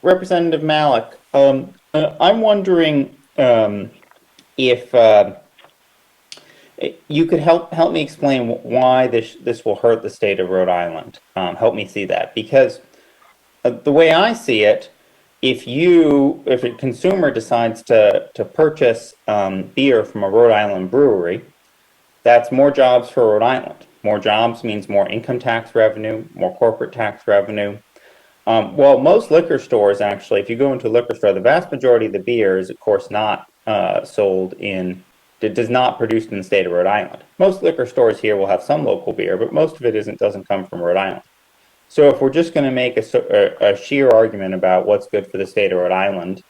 Representative Malik, I'm wondering if You could help me explain why this will hurt the state of Rhode Island. Help me see that, because the way I see it, if a consumer decides to purchase beer from a Rhode Island brewery, that's more jobs for Rhode Island. More jobs means more income tax revenue, more corporate tax revenue. Well, most liquor stores, actually, if you go into a liquor store, the vast majority of the beer is, of course, not sold in, it does not produced in the state of Rhode Island. Most liquor stores here will have some local beer, but most of it doesn't come from Rhode Island. So if we're just going to make a sheer argument about what's good for the state of Rhode Island,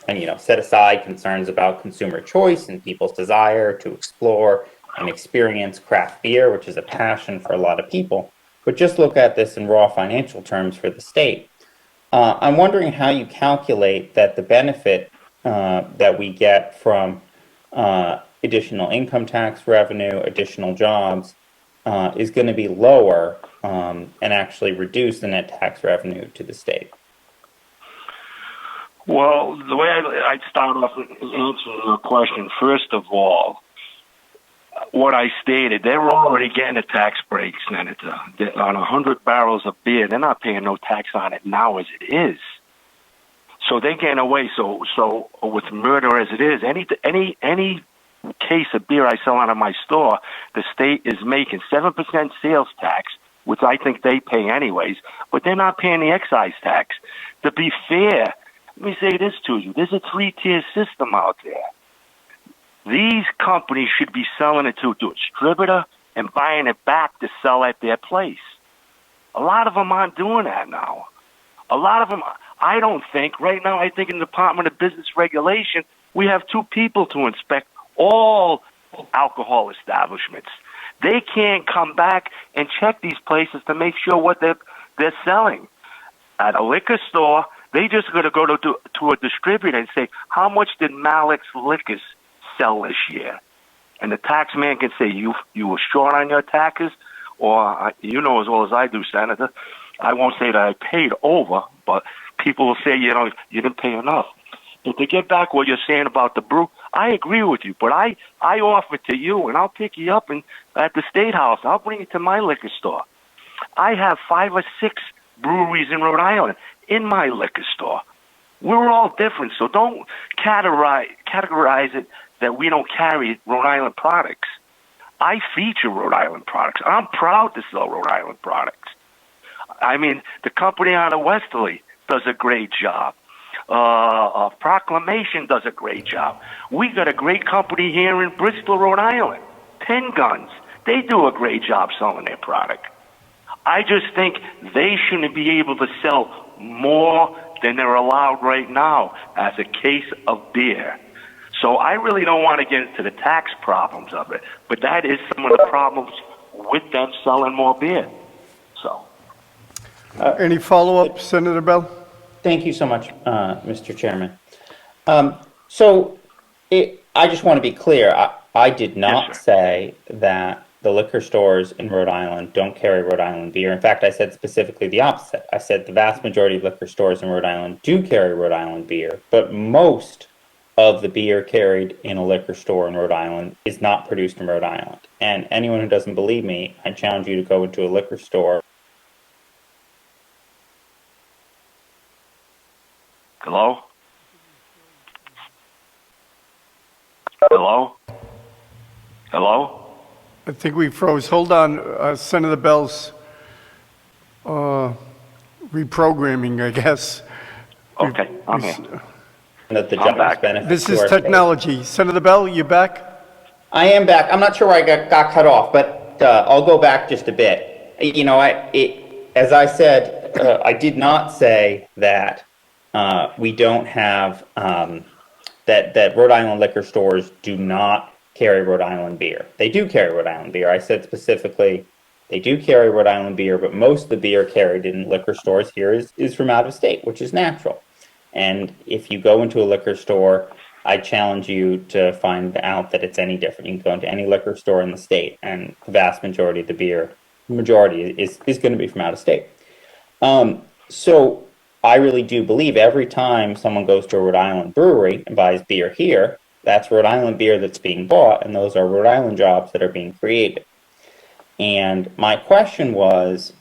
and set aside concerns about consumer choice and people's desire to explore and experience craft beer, which is a passion for a lot of people, but just look at this in raw financial terms for the state, I'm wondering how you calculate that the benefit that we get from additional income tax revenue, additional jobs, is going to be lower and actually reduce the net tax revenue to the state. Well, the way I'd start off answering your question, first of all, what I stated, they're already getting a tax break, Senator. On 100 barrels of beer, they're not paying no tax on it now as it is. So they're getting away. So with murder as it is, any case of beer I sell out of my store, the state is making 7% sales tax, which I think they pay anyways, but they're not paying the excise tax. To be fair, let me say this to you. There's a 3-tier system out there. These companies should be selling it to a distributor and buying it back to sell at their place. A lot of them aren't doing that now. A lot of them, I don't think, right now, I think in the Department of Business Regulation, we have 2 people to inspect all alcohol establishments. They can't come back and check these places to make sure what they're selling. At a liquor store, they just got to go to a distributor and say, how much did Malik's Liquors sell this year? And the tax man can say, you were short on your taxes, or you know as well as I do, Senator, I won't say that I paid over, but people will say, you didn't pay enough. But to get back what you're saying about the brew, I agree with you, but I offer to you, and I'll pick you up at the State House. I'll bring it to my liquor store. I have 5 or 6 breweries in Rhode Island in my liquor store. We're all different, so don't categorize it that we don't carry Rhode Island products. I feature Rhode Island products. I'm proud to sell Rhode Island products. I mean, the company out of Westerly does a great job. Proclamation does a great job. We got a great company here in Bristol, Rhode Island, Pen Guns. They do a great job selling their product. I just think they shouldn't be able to sell more than they're allowed right now as a case of beer. So I really don't want to get into the tax problems of it, but that is some of the problems with them selling more beer. So, Any follow-up, Senator Bell? Thank you so much, Mr. Chairman. I just want to be clear. I did not say that the liquor stores in Rhode Island don't carry Rhode Island beer. In fact, I said specifically the opposite. I said the vast majority of liquor stores in Rhode Island do carry Rhode Island beer, but most of the beer carried in a liquor store in Rhode Island is not produced in Rhode Island. And anyone who doesn't believe me, I challenge you to go into a liquor store. Hello? Hello? Hello? I think we froze. Hold on, Senator Bell's reprogramming, I guess. Okay, I'm here. That the jobs benefit This to is our technology. state. Senator Bell, you back? I am back. I'm not sure where I got cut off, but I'll go back just a bit. As I said, I did not say that we don't have that Rhode Island liquor stores do not carry Rhode Island beer. They do carry Rhode Island beer. I said specifically they do carry Rhode Island beer, but most of the beer carried in liquor stores here is from out of state, which is natural. And if you go into a liquor store, I challenge you to find out that it's any different. You can go into any liquor store in the state, and the vast majority of the beer, is going to be from out of state. So I really do believe every time someone goes to a Rhode Island brewery and buys beer here, That's Rhode Island beer that's being bought, and those are Rhode Island jobs that are being created. And my question was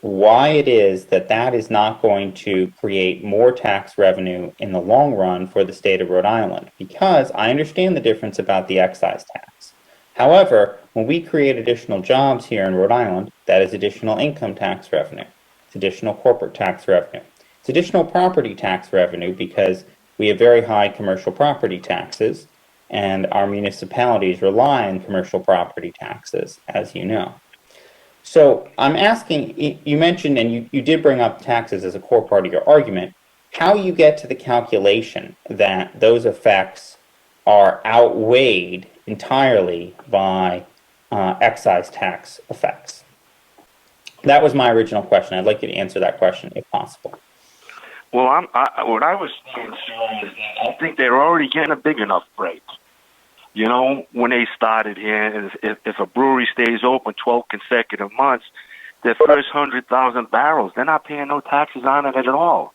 why it is that that is not going to create more tax revenue in the long run for the state of Rhode Island, because I understand the difference about the excise tax. However, when we create additional jobs here in Rhode Island, that is additional income tax revenue. It's additional corporate tax revenue. It's additional property tax revenue because we have very high commercial property taxes, and our municipalities rely on commercial property taxes, as you know. So I'm asking, you mentioned, and you did bring up taxes as a core part of your argument, how you get to the calculation that those effects are outweighed entirely by excise tax effects. That was my original question. I'd like you to answer that question if possible. Well, what I was saying, sir, is that I think they're already getting a big enough break. You know, when they started here, if a brewery stays open 12 consecutive months, their first 100,000 barrels, they're not paying no taxes on it at all.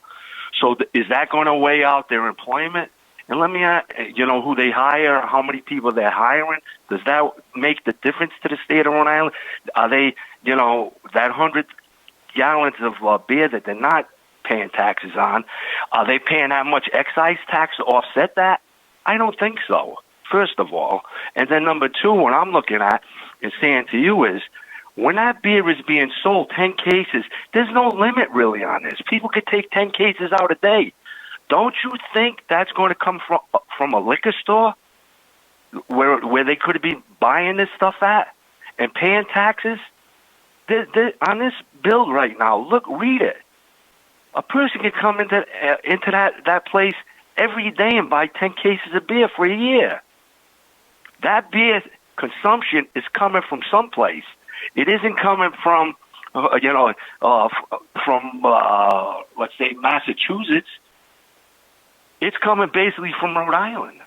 So is that going to weigh out their employment? And let me ask, you know, who they hire, how many people they're hiring, does that make the difference to the state of Rhode Island? Are they, you know, that 100 gallons of beer that they're not paying taxes on, are they paying that much excise tax to offset that? I don't think so, first of all. And then number two, what I'm looking at and saying to you is, when that beer is being sold, 10 cases, there's no limit really on this. People could take 10 cases out a day. Don't you think that's going to come from a liquor store where they could be buying this stuff at and paying taxes? On this bill right now, look, read it. A person can come into that place every day and buy 10 cases of beer for a year. That beer consumption is coming from someplace. It isn't coming from, let's say, Massachusetts. It's coming basically from Rhode Island.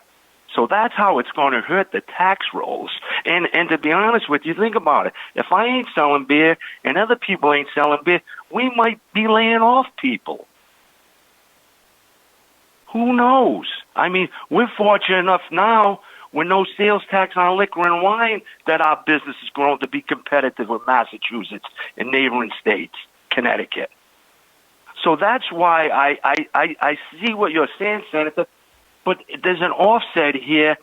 So that's how it's going to hurt the tax rolls. And to be honest with you, think about it. If I ain't selling beer and other people ain't selling beer, we might be laying off people. Who knows? I mean, we're fortunate enough now with no sales tax on liquor and wine that our business has grown to be competitive with Massachusetts and neighboring states, Connecticut. So that's why I see what you're saying, Senator, but there's an offset here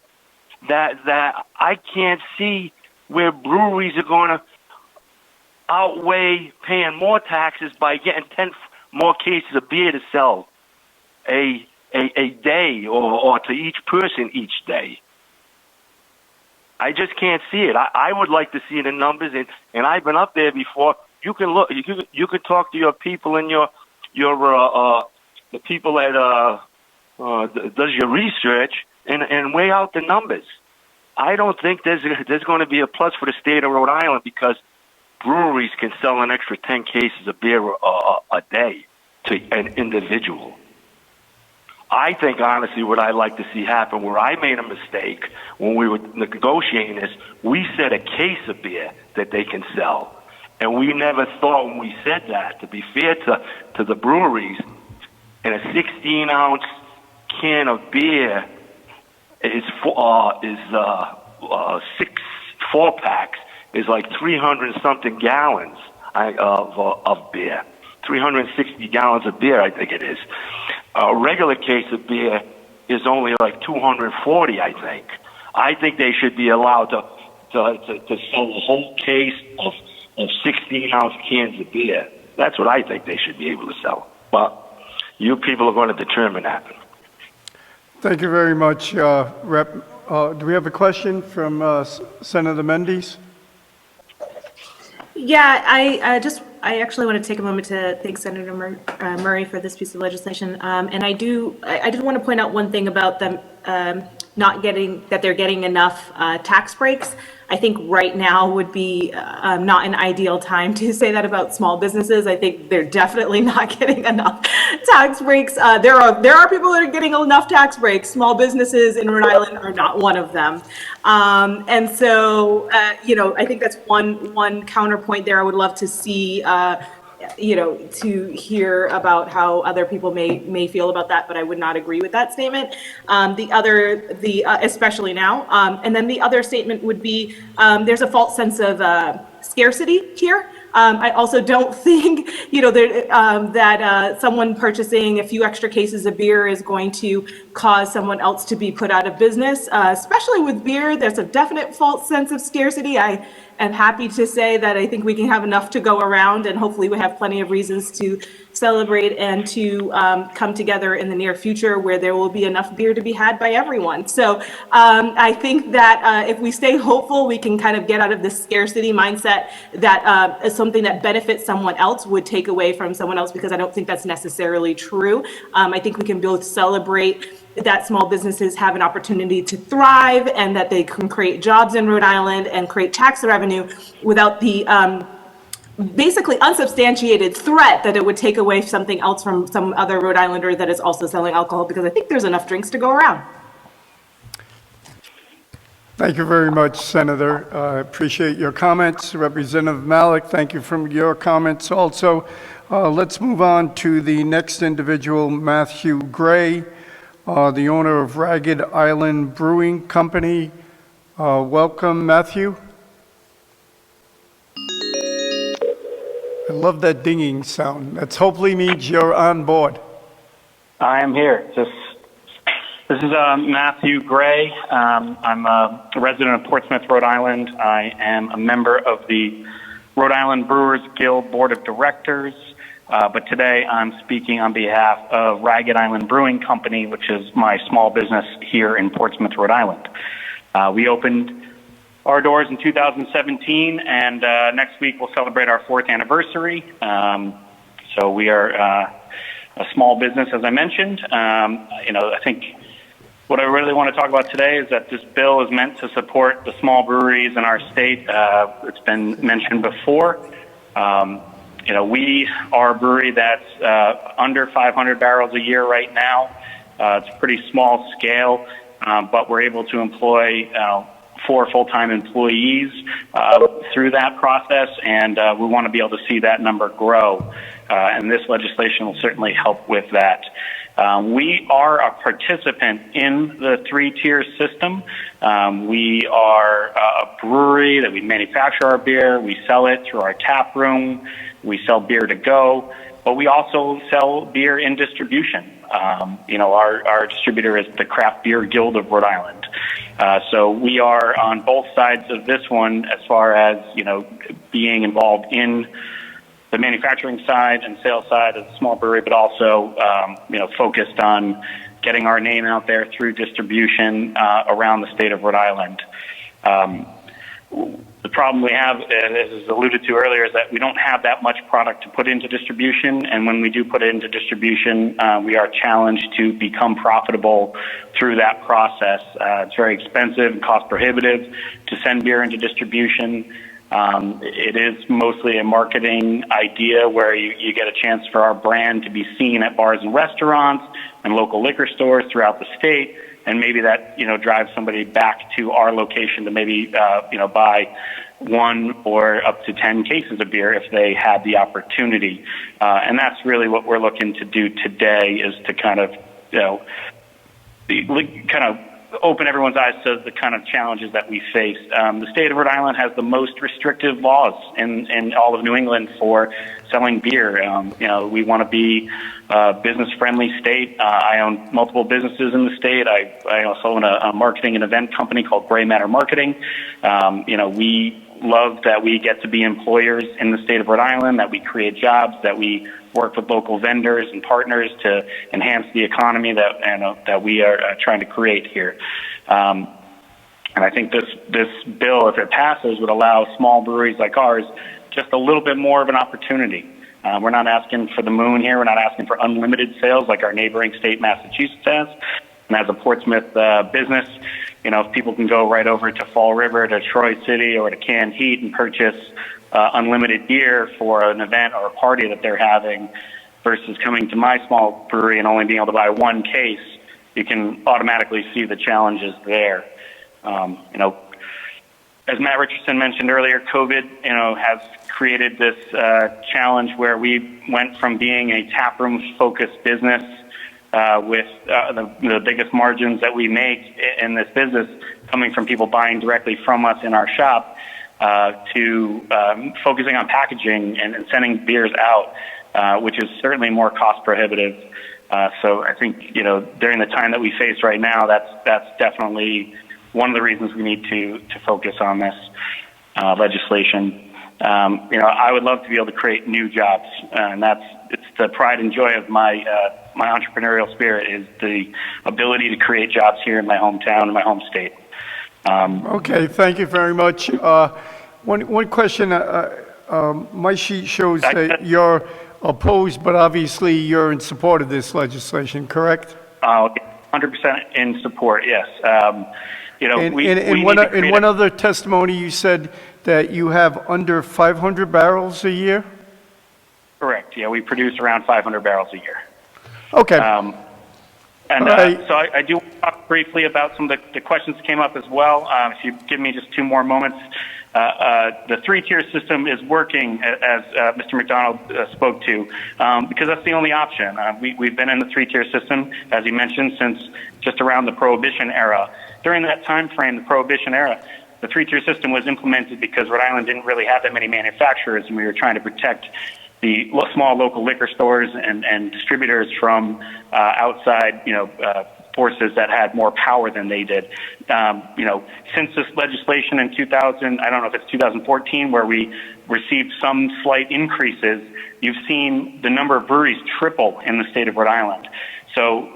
that I can't see where breweries are going to outweigh paying more taxes by getting 10 more cases of beer to sell a day or to each person each day. I just can't see it. I would like to see the numbers, and I've been up there before. You can look. You can talk to your people and the people that does your research and weigh out the numbers. I don't think there's going to be a plus for the state of Rhode Island because breweries can sell an extra 10 cases of beer a day to an individual. I think, honestly, what I'd like to see happen, where I made a mistake when we were negotiating this, we said a case of beer that they can sell. And we never thought when we said that, to be fair to the breweries, in a 16-ounce can of beer is 4-packs is like 300 something gallons of beer. 360 gallons of beer, I think it is. A regular case of beer is only like 240, I think. I think they should be allowed to sell a whole case of 16-ounce cans of beer. That's what I think they should be able to sell. But you people are going to determine that. Thank you very much, Rep. Do we have a question from Senator Mendes? Yeah, I actually want to take a moment to thank Senator Murray for this piece of legislation. And I did want to point out one thing about them they're getting enough tax breaks. I think right now would be not an ideal time to say that about small businesses. I think they're definitely not getting enough tax breaks. There are people that are getting enough tax breaks. Small businesses in Rhode Island are not one of them. And so, I think that's one counterpoint there. I would love to see to hear about how other people may feel about that, but I would not agree with that statement. Especially now. And then the other statement would be, there's a false sense of scarcity here. I also don't think, that someone purchasing a few extra cases of beer is going to cause someone else to be put out of business. Especially with beer, there's a definite false sense of scarcity. I am happy to say that I think we can have enough to go around, and hopefully we have plenty of reasons to celebrate and to come together in the near future where there will be enough beer to be had by everyone. So I think that if we stay hopeful, we can kind of get out of this scarcity mindset that something that benefits someone else would take away from someone else, because I don't think that's necessarily true. I think we can both celebrate that small businesses have an opportunity to thrive and that they can create jobs in Rhode Island and create tax revenue without the basically unsubstantiated threat that it would take away something else from some other Rhode Islander that is also selling alcohol, because I think there's enough drinks to go around. Thank you very much, Senator. I appreciate your comments. Representative Malik, thank you for your comments also. Let's move on to the next individual, Matthew Gray, the owner of Ragged Island Brewing Company. Welcome, Matthew. I love that dinging sound. That hopefully means you're on board. I am here. This is Matthew Gray. I'm a resident of Portsmouth, Rhode Island. I am a member of the Rhode Island Brewers Guild Board of Directors. But today I'm speaking on behalf of Ragged Island Brewing Company, which is my small business here in Portsmouth, Rhode Island. We opened our doors in 2017, and next week we'll celebrate our 4th anniversary. So we are a small business, as I mentioned. I think what I really want to talk about today is that this bill is meant to support the small breweries in our state. It's been mentioned before. We are a brewery that's under 500 barrels a year right now. It's a pretty small scale, but we're able to employ 4 full-time employees through that process, and we want to be able to see that number grow. And this legislation will certainly help with that. We are a participant in the 3-tier system. We are a brewery that we manufacture our beer, we sell it through our tap room, we sell beer to go, but we also sell beer in distribution. Our distributor is the Craft Beer Guild of Rhode Island. So we are on both sides of this one as far as, being involved in the manufacturing side and sales side of the small brewery, but also, focused on getting our name out there through distribution around the state of Rhode Island. The problem we have, as is alluded to earlier, is that we don't have that much product to put into distribution, and when we do put it into distribution, we are challenged to become profitable through that process. It's very expensive and cost prohibitive to send beer into distribution. It is mostly a marketing idea where you get a chance for our brand to be seen at bars and restaurants and local liquor stores throughout the state, and maybe that drives somebody back to our location to maybe buy 1 or up to 10 cases of beer if they had the opportunity. And that's really what we're looking to do today, is to kind of open everyone's eyes to the kind of challenges that we face. The state of Rhode Island has the most restrictive laws in all of New England for selling beer. We want to be a business-friendly state. I own multiple businesses in the state. I also own a marketing and event company called Gray Matter Marketing. We love that we get to be employers in the state of Rhode Island, that we create jobs, that we work with local vendors and partners to enhance the economy that we are trying to create here. And I think this bill, if it passes, would allow small breweries like ours just a little bit more of an opportunity. We're not asking for the moon here. We're not asking for unlimited sales like our neighboring state, Massachusetts, has. And as a Portsmouth business, if people can go right over to Fall River, to Troy City, or to Canned Heat and purchase unlimited beer for an event or a party that they're having versus coming to my small brewery and only being able to buy 1 case, you can automatically see the challenges there. as Matt Richardson mentioned earlier, COVID, has created this challenge where we went from being a taproom-focused business with the biggest margins that we make in this business coming from people buying directly from us in our shop to focusing on packaging and sending beers out, which is certainly more cost prohibitive. So I think, during the time that we face right now, that's definitely one of the reasons we need to focus on this legislation. I would love to be able to create new jobs, and it's the pride and joy of my entrepreneurial spirit is the ability to create jobs here in my hometown and my home state. Okay, thank you very much. One question, my sheet shows that you're opposed, but obviously you're in support of this legislation, correct? 100% in support, yes. In one other testimony, you said that you have under 500 barrels a year? Correct, yeah, we produce around 500 barrels a year. Okay. So I do want to talk briefly about some of the questions that came up as well. If you give me just 2 more moments. The 3-tier system is working, as Mr. McDonald spoke to, because that's the only option. We've been in the 3-tier system, as he mentioned, since just around the Prohibition era. During that time frame, the Prohibition era, the 3-tier system was implemented because Rhode Island didn't really have that many manufacturers, and we were trying to protect the small local liquor stores and distributors from outside, forces that had more power than they did. Since this legislation in 2000, I don't know if it's 2014, where we received some slight increases, you've seen the number of breweries triple in the state of Rhode Island. So,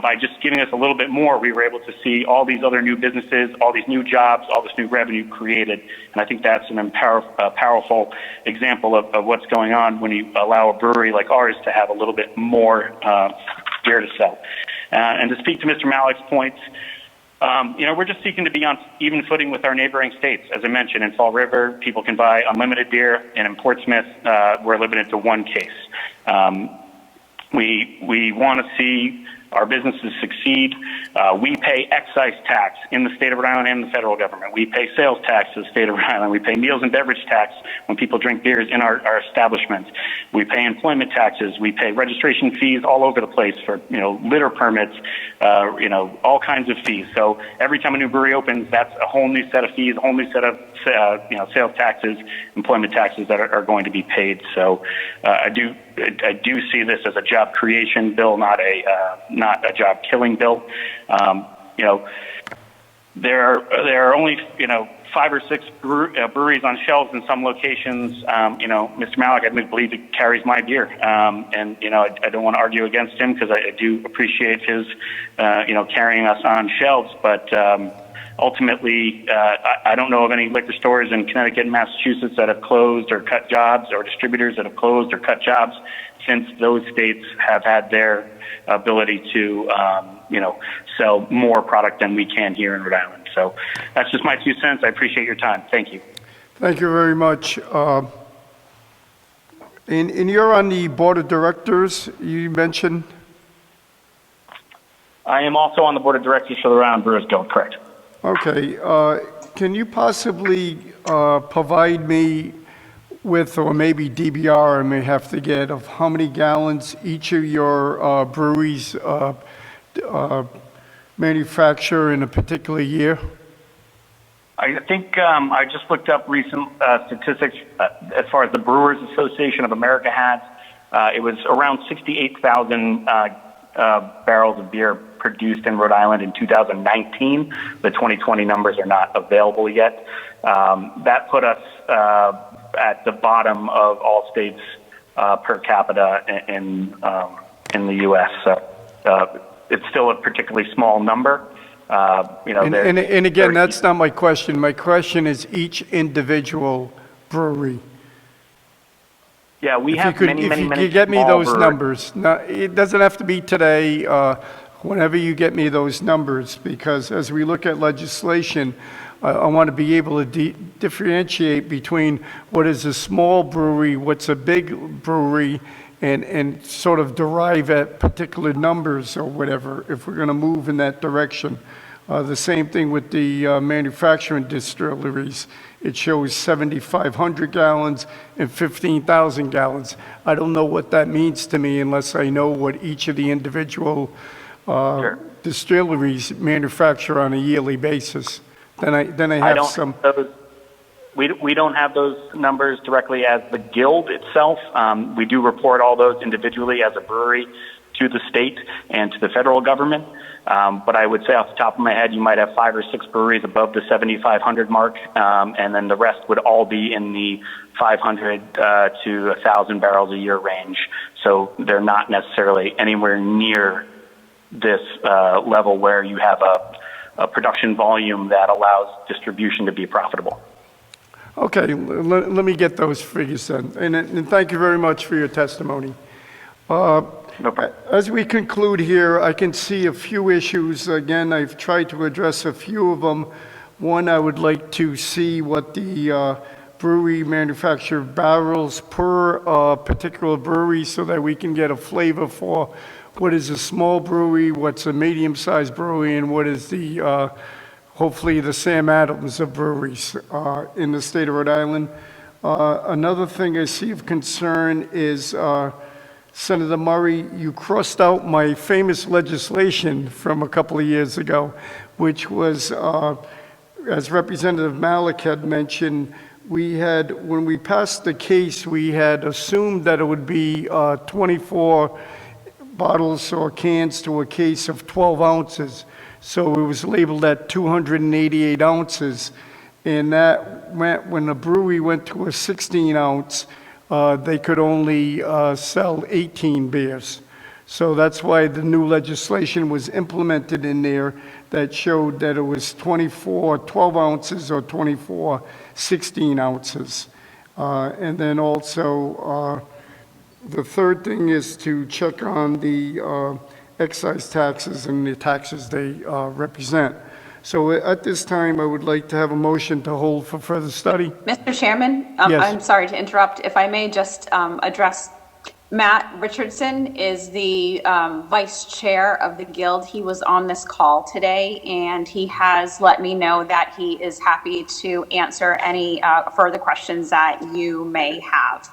by just giving us a little bit more, we were able to see all these other new businesses, all these new jobs, all this new revenue created. And I think that's an powerful example of what's going on when you allow a brewery like ours to have a little bit more beer to sell. And to speak to Mr. Malik's points, we're just seeking to be on even footing with our neighboring states. As I mentioned, in Fall River, people can buy unlimited beer, and in Portsmouth, we're limited to 1 case. We want to see our businesses succeed. We pay excise tax in the state of Rhode Island and the federal government. We pay sales tax to the state of Rhode Island. We pay meals and beverage tax when people drink beers in our establishments. We pay employment taxes. We pay registration fees all over the place for, litter permits, all kinds of fees. So every time a new brewery opens, that's a whole new set of fees, a whole new set of, sales taxes, employment taxes that are going to be paid. So I do see this as a job creation bill, not a job killing bill. There are only 5 or 6 breweries on shelves in some locations. Mr. Malik, I believe he carries my beer, and I don't want to argue against him because I do appreciate his carrying us on shelves, but ultimately, I don't know of any liquor stores in Connecticut and Massachusetts that have closed or cut jobs, or distributors that have closed or cut jobs since those states have had their ability to, sell more product than we can here in Rhode Island. So that's just my 2 cents. I appreciate your time. Thank you. Thank you very much. And you're on the board of directors, you mentioned? I am also on the board of directors for the Rhode Island Brewers Guild, correct. Okay. Can you possibly provide me with, or maybe DBR I may have to get, of how many gallons each of your breweries manufacture in a particular year? I think I just looked up recent statistics as far as the Brewers Association of America has. It was around 68,000 barrels of beer produced in Rhode Island in 2019. The 2020 numbers are not available yet. That put us at the bottom of all states per capita in the U.S. So it's still a particularly small number. And again, that's not my question. My question is each individual brewery. Yeah, we have many. If you could get me those numbers. Now, it doesn't have to be today. Whenever you get me those numbers, because as we look at legislation, I want to be able to differentiate between what is a small brewery, what's a big brewery, and sort of derive at particular numbers or whatever, if we're going to move in that direction. The same thing with the manufacturing distilleries. It shows 7,500 gallons and 15,000 gallons. I don't know what that means to me unless I know what each of the individual distilleries manufacture on a yearly basis. Then I have some. We don't have those numbers directly as the guild itself. We do report all those individually as a brewery to the state and to the federal government. But I would say off the top of my head, you might have 5 or 6 breweries above the 7,500 mark, and then the rest would all be in the 500 to 1,000 barrels a year range. So they're not necessarily anywhere near this level where you have a production volume that allows distribution to be profitable. Okay, let me get those figures then. And thank you very much for your testimony. As we conclude here, I can see a few issues. Again, I've tried to address a few of them. One, I would like to see what the brewery manufactured barrels per particular brewery so that we can get a flavor for what is a small brewery, what's a medium-sized brewery, and what is the hopefully the Sam Adams of breweries in the state of Rhode Island. Another thing I see of concern is Senator Murray, you crossed out my famous legislation from a couple of years ago, which was, as Representative Malik had mentioned, when we passed the case, we had assumed that it would be 24 bottles or cans to a case of 12 ounces. So it was labeled at 288 ounces. And that meant when a brewery went to a 16 ounce, they could only sell 18 beers. So that's why the new legislation was implemented in there that showed that it was 24 12 ounces or 24 16 ounces. And then also, the third thing is to check on the excise taxes and the taxes they represent. So at this time, I would like to have a motion to hold for further study. Mr. Chairman, Yes. I'm sorry to interrupt. If I may just address Matt Richardson is the vice chair of the guild. He was on this call today, and he has let me know that he is happy to answer any further questions that you may have.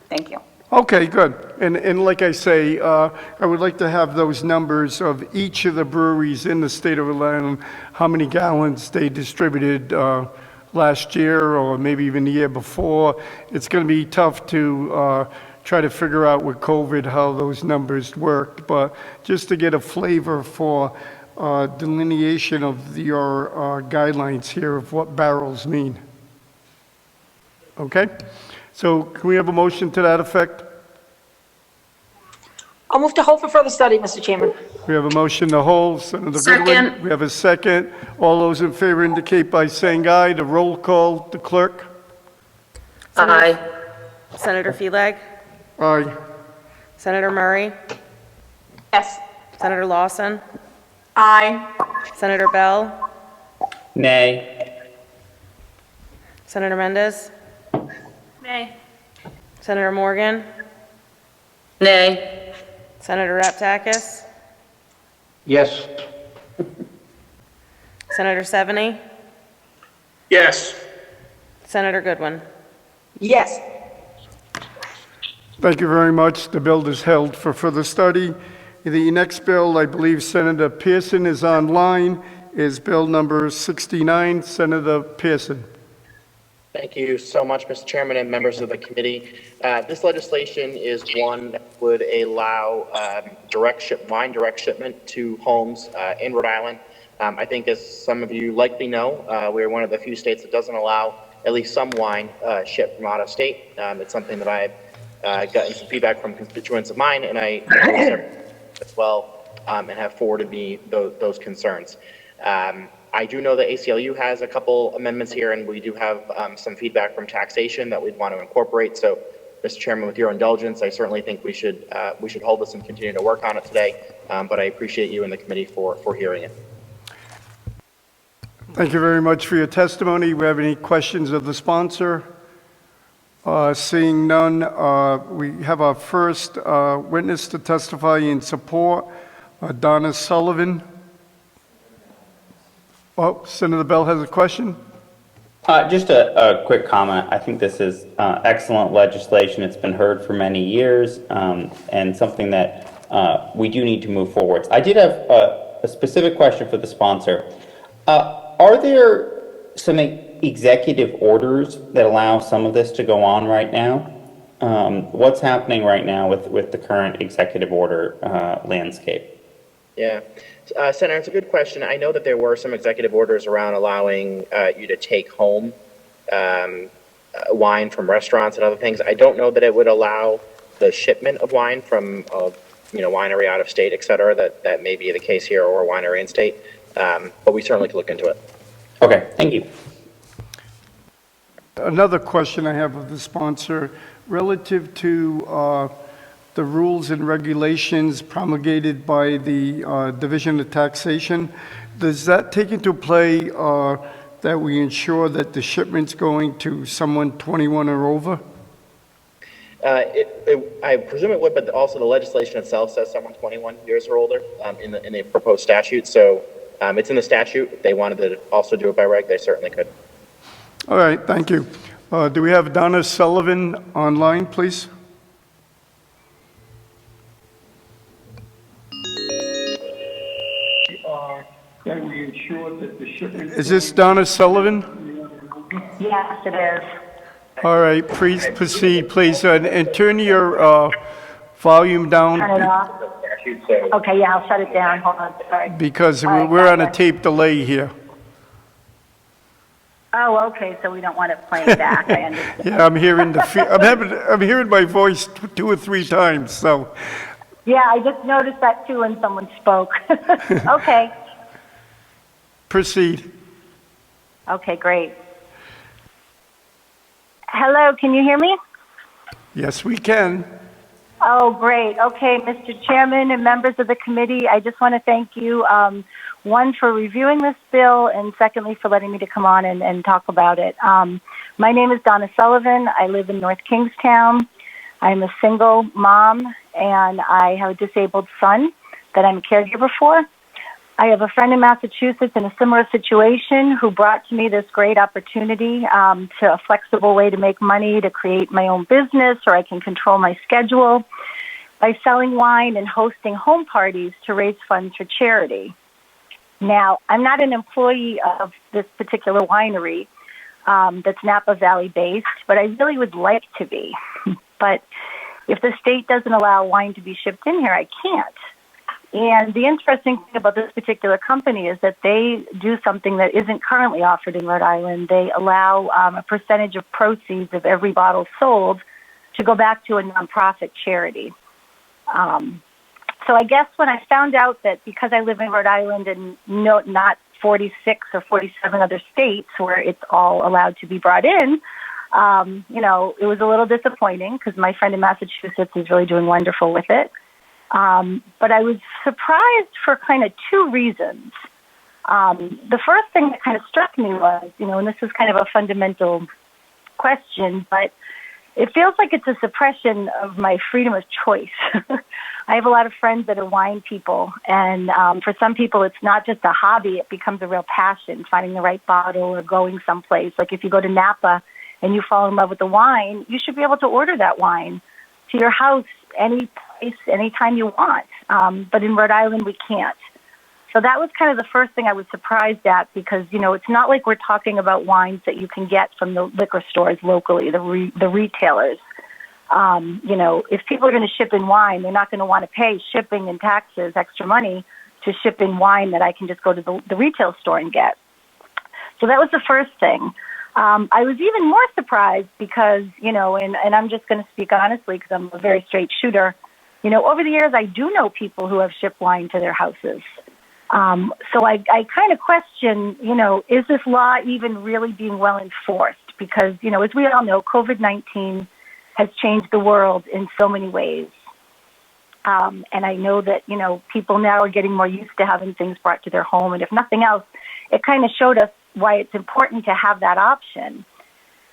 Thank you. Okay, good. And like I say, I would like to have those numbers of each of the breweries in the state of Rhode Island, how many gallons they distributed last year or maybe even the year before. It's going to be tough to try to figure out with COVID how those numbers worked, but just to get a flavor for delineation of your guidelines here of what barrels mean. Okay? So can we have a motion to that effect? I'll move to hold for further study, Mr. Chairman. We have a motion to hold. Senator Second. Goodwin. We have a second. All those in favor indicate by saying aye. The roll call, the clerk. Aye. Senator Felag? Aye. Senator Murray? Yes. Senator Lawson? Aye. Senator Bell? Nay. Senator Mendez? Nay. Senator Morgan? Nay. Senator Raptakis? Yes. Senator Seveny? Yes. Senator Goodwin? Yes. Thank you very much. The bill is held for further study. The next bill, I believe Senator Pearson is online, is Bill number 69. Senator Pearson. Thank you so much, Mr. Chairman and members of the committee. This legislation is one that would allow wine direct shipment to homes in Rhode Island. I think, as some of you likely know, we're one of the few states that doesn't allow at least some wine shipped from out of state. It's something that I've gotten some feedback from constituents of mine, and I as well, and have forwarded me those concerns. I do know that ACLU has a couple amendments here, and we do have some feedback from taxation that we'd want to incorporate. So, Mr. Chairman, with your indulgence, I certainly think we should hold this and continue to work on it today. But I appreciate you and the committee for hearing it. Thank you very much for your testimony. We have any questions of the sponsor? Seeing none, we have our first witness to testify in support, Donna Sullivan. Oh, Senator Bell has a question? Just a quick comment. I think this is excellent legislation. It's been heard for many years, and something that we do need to move forward. I did have a specific question for the sponsor. Are there some executive orders that allow some of this to go on right now? What's happening right now with the current executive order landscape? Yeah. Senator, it's a good question. I know that there were some executive orders around allowing you to take home wine from restaurants and other things. I don't know that it would allow the shipment of wine from winery out of state, et cetera. That may be the case here, or a winery in state. But we certainly could look into it. Okay, thank you. Another question I have of the sponsor, relative to the rules and regulations promulgated by the Division of Taxation, does that take into play that we ensure that the shipment's going to someone 21 or over? I presume it would, but also the legislation itself says someone 21 years or older in the proposed statute. So it's in the statute. If they wanted to also do it by reg, they certainly could. All right, thank you. Do we have Donna Sullivan online, please? That we ensure that the shipment. Is this Donna Sullivan? Yes, it is. All right, please proceed, please, and turn your volume down. Turn it off. Okay, yeah, I'll shut it down. Hold on, sorry. Because All right, we're on a gotcha. tape delay here. Oh, okay, so we don't want it playing back, I understand. Yeah, I'm hearing I'm hearing my voice 2 or 3 times, so. Yeah, I just noticed that too when someone spoke. Okay, Proceed. okay, great. Hello, can you hear me? Yes, we can. Oh, great. Okay, Mr. Chairman and members of the committee, I just want to thank you, one, for reviewing this bill, and secondly, for letting me to come on and talk about it. My name is Donna Sullivan. I live in North Kingstown. I'm a single mom, and I have a disabled son that I'm a caregiver for. I have a friend in Massachusetts in a similar situation who brought to me this great opportunity to a flexible way to make money, to create my own business, or I can control my schedule by selling wine and hosting home parties to raise funds for charity. Now, I'm not an employee of this particular winery that's Napa Valley based, but I really would like to be. But if the state doesn't allow wine to be shipped in here, I can't. And the interesting thing about this particular company is that they do something that isn't currently offered in Rhode Island. They allow a percentage of proceeds of every bottle sold to go back to a nonprofit charity. So I guess when I found out that because I live in Rhode Island and not 46 or 47 other states where it's all allowed to be brought in, it was a little disappointing because my friend in Massachusetts is really doing wonderful with it. But I was surprised for kind of 2 reasons. The first thing that kind of struck me was, and this is kind of a fundamental question, but it feels like it's a suppression of my freedom of choice. I have a lot of friends that are wine people, and for some people it's not just a hobby, it becomes a real passion, finding the right bottle or going someplace. Like if you go to Napa and you fall in love with the wine, you should be able to order that wine to your house any place, anytime you want. But in Rhode Island, we can't. So that was kind of the first thing I was surprised at because, it's not like we're talking about wines that you can get from the liquor stores locally, the retailers. If people are going to ship in wine, they're not going to want to pay shipping and taxes, extra money to ship in wine that I can just go to the retail store and get. So that was the first thing. I was even more surprised because, and I'm just going to speak honestly because I'm a very straight shooter. Over the years, I do know people who have shipped wine to their houses. So I kind of question, is this law even really being well enforced? Because, as we all know, COVID-19 has changed the world in so many ways. And I know that, people now are getting more used to having things brought to their home. And if nothing else, it kind of showed us why it's important to have that option.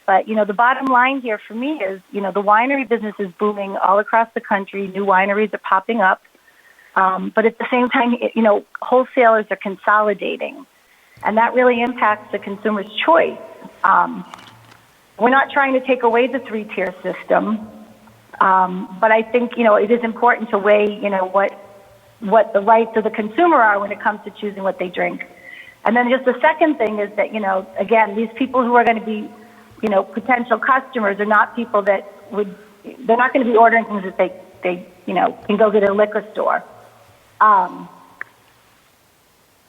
But, the bottom line here for me is, the winery business is booming all across the country. New wineries are popping up. But at the same time, wholesalers are consolidating. And that really impacts the consumer's choice. We're not trying to take away the three-tier system, but I think, it is important to weigh, what the rights of the consumer are when it comes to choosing what they drink. And then just the second thing is that, again, these people who are going to be, potential customers are not people that they're not going to be ordering things that they can go get at a liquor store.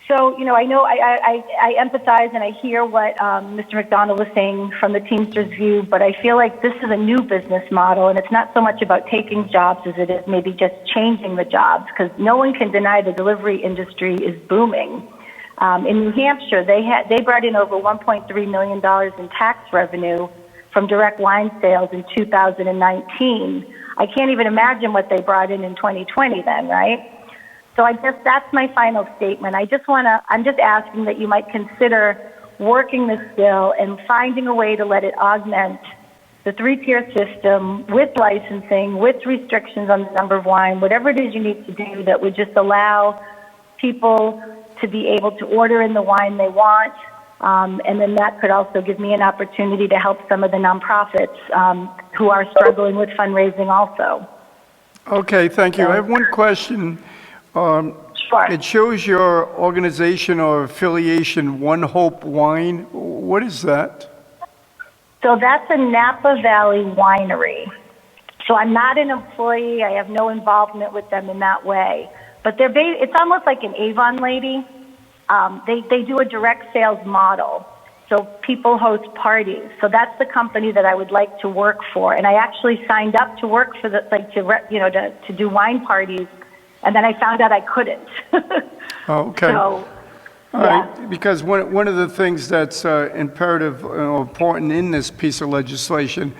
So, I know I empathize and I hear what Mr. McDonald was saying from the Teamsters view, but I feel like this is a new business model, and it's not so much about taking jobs as it is maybe just changing the jobs, because no one can deny the delivery industry is booming. In New Hampshire, they brought in over $1.3 million in tax revenue from direct wine sales in 2019. I can't even imagine what they brought in 2020 then, right? So I guess that's my final statement. I'm just asking that you might consider working this bill and finding a way to let it augment the three-tier system with licensing, with restrictions on the number of wine, whatever it is you need to do that would just allow people to be able to order in the wine they want. And then that could also give me an opportunity to help some of the nonprofits who are struggling with fundraising also. Okay, thank you. I have one question. Sure. It shows your organization or affiliation, One Hope Wine. What is that? So that's a Napa Valley winery. So I'm not an employee. I have no involvement with them in that way. But it's almost like an Avon lady. They do a direct sales model. So people host parties. So that's the company that I would like to work for. And I actually signed up to work for to do wine parties. And then I found out I couldn't. Okay. So, all right, because one of the things that's imperative or important in this piece of legislation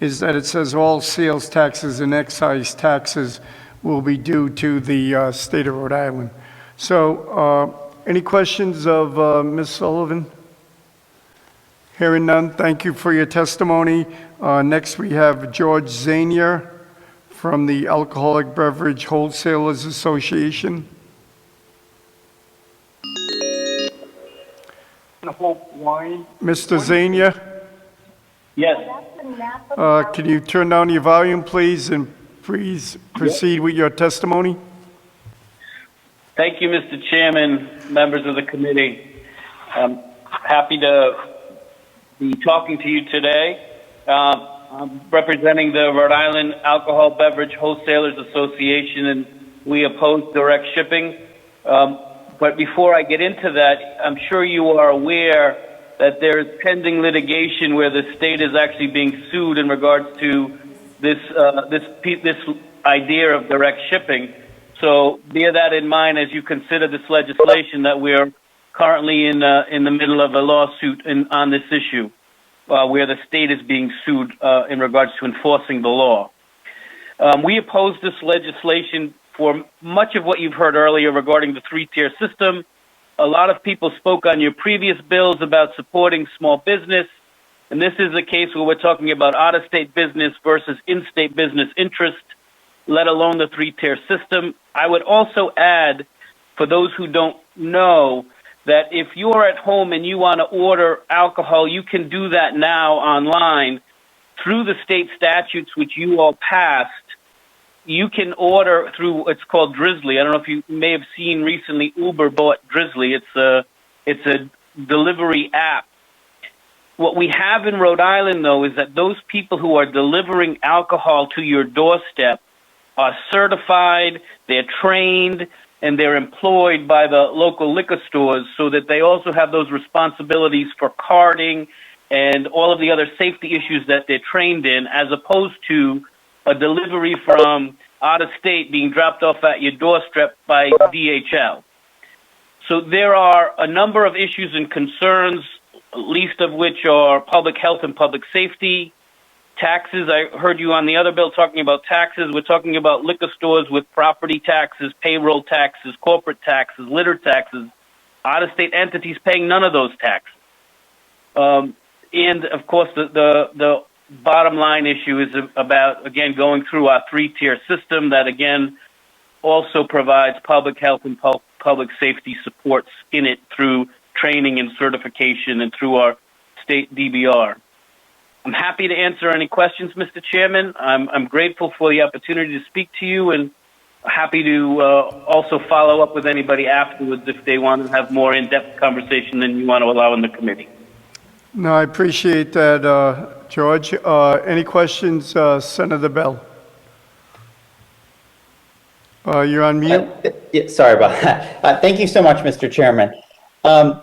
is that it says all sales taxes and excise taxes will be due to the state of Rhode Island. So any questions of Ms. Sullivan? Hearing none, thank you for your testimony. Next we have George Zegna from the Alcoholic Beverage Wholesalers Association. Mr. Zegna? Yes. Can you turn down your volume, please, and please proceed with your testimony? Thank you, Mr. Chairman, members of the committee. I'm happy to be talking to you today. I'm representing the Rhode Island Alcohol Beverage Wholesalers Association, and we oppose direct shipping. But before I get into that, I'm sure you are aware that there's pending litigation where the state is actually being sued in regards to this idea of direct shipping. So bear that in mind as you consider this legislation that we're currently in the middle of a lawsuit on this issue, where the state is being sued in regards to enforcing the law. We oppose this legislation for much of what you've heard earlier regarding the three-tier system. A lot of people spoke on your previous bills about supporting small business, and this is a case where we're talking about out-of-state business versus in-state business interest, let alone the three-tier system. I would also add, for those who don't know, that if you're at home and you want to order alcohol, you can do that now online through the state statutes which you all passed. You can order through, it's called Drizzly. I don't know if you may have seen recently, Uber bought Drizzly. It's a delivery app. What we have in Rhode Island, though, is that those people who are delivering alcohol to your doorstep are certified, they're trained, and they're employed by the local liquor stores, so that they also have those responsibilities for carding and all of the other safety issues that they're trained in, as opposed to a delivery from out of state being dropped off at your doorstep by DHL. So there are a number of issues and concerns, least of which are public health and public safety, taxes. I heard you on the other bill talking about taxes. We're talking about liquor stores with property taxes, payroll taxes, corporate taxes, litter taxes, out-of-state entities paying none of those taxes. And, of course, the bottom line issue is about, again, going through our three-tier system that, again, also provides public health and public safety supports in it through training and certification and through our state DBR. I'm happy to answer any questions, Mr. Chairman. I'm grateful for the opportunity to speak to you, and happy to also follow up with anybody afterwards if they want to have more in-depth conversation than you want to allow in the committee. No, I appreciate that, George. Any questions, Senator Bell? You're on mute. Yeah, sorry about that. Thank you so much, Mr. Chairman. I'm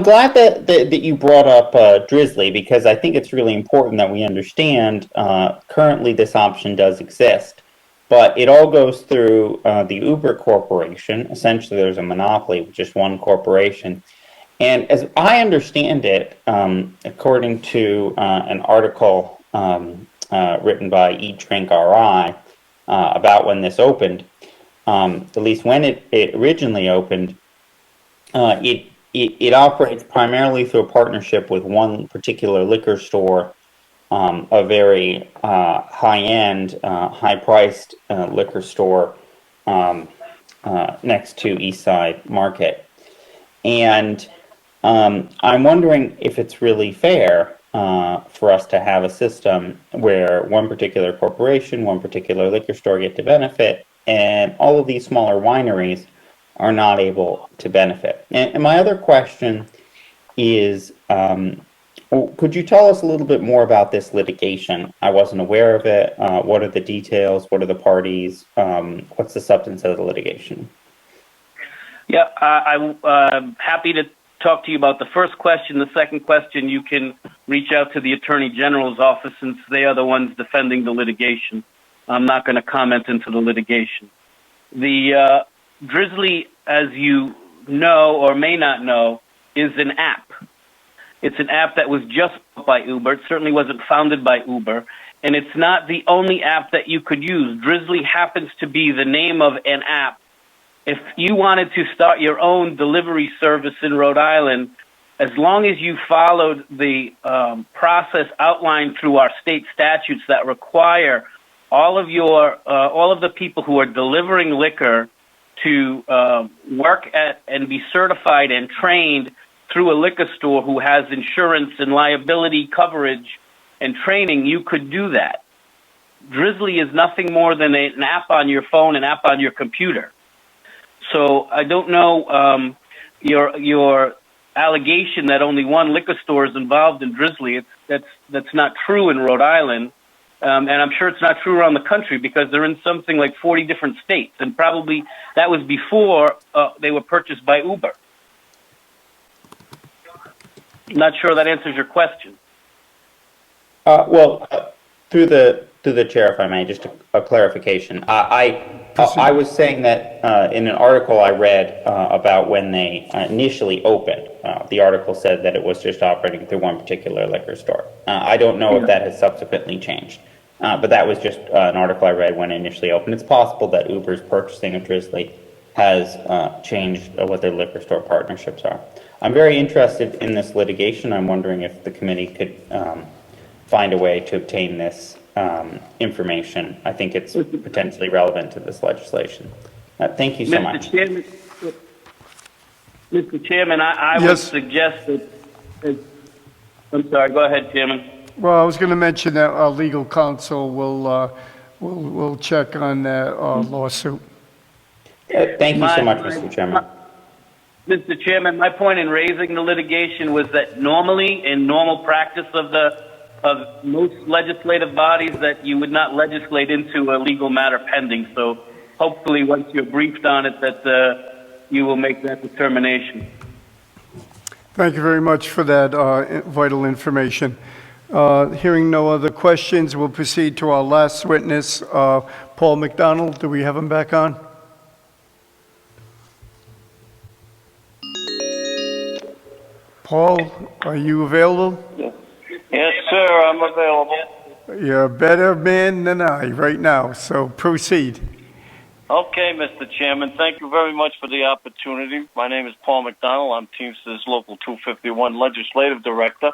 glad that you brought up Drizzly, because I think it's really important that we understand currently this option does exist, but it all goes through the Uber Corporation. Essentially, there's a monopoly with just one corporation. And as I understand it, according to an article written by eDrink RI about when this opened, at least when it originally opened, it operates primarily through a partnership with one particular liquor store, a very high-end, high-priced liquor store next to Eastside Market. And I'm wondering if it's really fair for us to have a system where one particular corporation, one particular liquor store get to benefit, and all of these smaller wineries are not able to benefit. And my other question is, could you tell us a little bit more about this litigation? I wasn't aware of it. What are the details? What are the parties? What's the substance of the litigation? Yeah, I'm happy to talk to you about the first question. The second question, you can reach out to the Attorney General's office, since they are the ones defending the litigation. I'm not going to comment into the litigation. The Drizzly, as you know or may not know, is an app. It's an app that was just built by Uber. It certainly wasn't founded by Uber. And it's not the only app that you could use. Drizzly happens to be the name of an app. If you wanted to start your own delivery service in Rhode Island, as long as you followed the process outlined through our state statutes that require all of the people who are delivering liquor to work at and be certified and trained through a liquor store who has insurance and liability coverage and training, you could do that. Drizzly is nothing more than an app on your phone, an app on your computer. So I don't know your allegation that only one liquor store is involved in Drizzly. That's not true in Rhode Island. And I'm sure it's not true around the country, because they're in something like 40 different states. And probably that was before they were purchased by Uber. Not sure that answers your question. Through the chair, if I may, just a clarification. I was saying that in an article I read about when they initially opened, the article said that it was just operating through one particular liquor store. I don't know if that has subsequently changed, but that was just an article I read when it initially opened. It's possible that Uber's purchasing of Drizzly has changed what their liquor store partnerships are. I'm very interested in this litigation. I'm wondering if the committee could find a way to obtain this information. I think it's potentially relevant to this legislation. Thank you so much. Mr. Chairman, I would suggest that... I'm sorry, go ahead, Chairman. Well, I was going to mention that our legal counsel will check on that lawsuit. Thank you so much, Mr. Chairman. Mr. Chairman, my point in raising the litigation was that normally, in normal practice of most legislative bodies, that you would not legislate into a legal matter pending. So hopefully once you're briefed on it, that you will make that determination. Thank you very much for that vital information. Hearing no other questions, we'll proceed to our last witness, Paul Mcdonald. Do we have him back on? Paul, are you available? Yes, sir, I'm available. You're a better man than I right now, so proceed. Okay, Mr. Chairman, thank you very much for the opportunity. My name is Paul McDonald. I'm Teamsters Local 251 Legislative Director.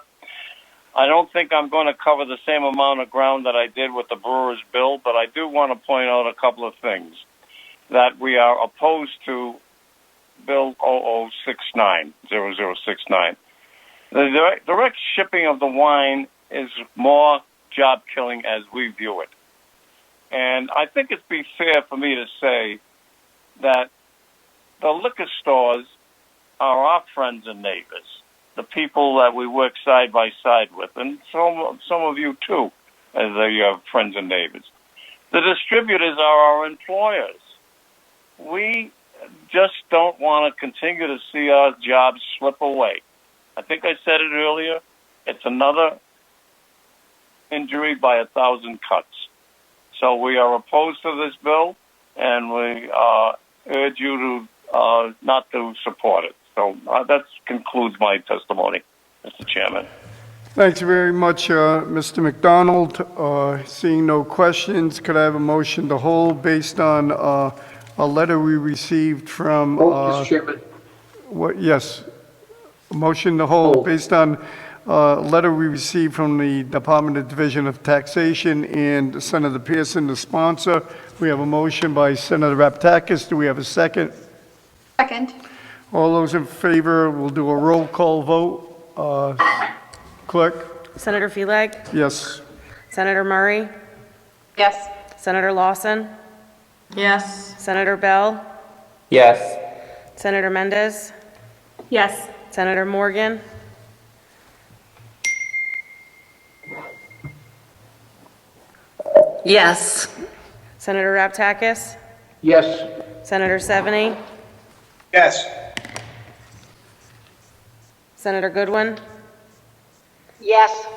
I don't think I'm going to cover the same amount of ground that I did with the Brewers bill, but I do want to point out a couple of things. That we are opposed to Bill 0069. The direct shipping of the wine is more job killing as we view it. And I think it'd be fair for me to say that the liquor stores are our friends and neighbors, the people that we work side by side with, and some of you too, as your friends and neighbors. The distributors are our employers. We just don't want to continue to see our jobs slip away. I think I said it earlier. It's another injury by 1,000 cuts. So we are opposed to this bill, and we urge you to not to support it. So that concludes my testimony, Mr. Chairman. Thanks very much, Mr. McDonald. Seeing no questions, could I have a motion to hold based on a letter we received from... Mr. Chairman. What? Yes. A motion to hold based on a letter we received from the Department of Division of Taxation and Senator Pearson, the sponsor. We have a motion by Senator Raptakis. Do we have a second? Second. All those in favor, we'll do a roll call vote. Clerk? Senator Feelag? Yes. Senator Murray? Yes. Senator Lawson? Yes. Senator Bell? Yes. Senator Mendez? Yes. Senator Morgan? Yes. Senator Raptakis? Yes. Senator Seveny? Yes. Senator Goodwin? Yes.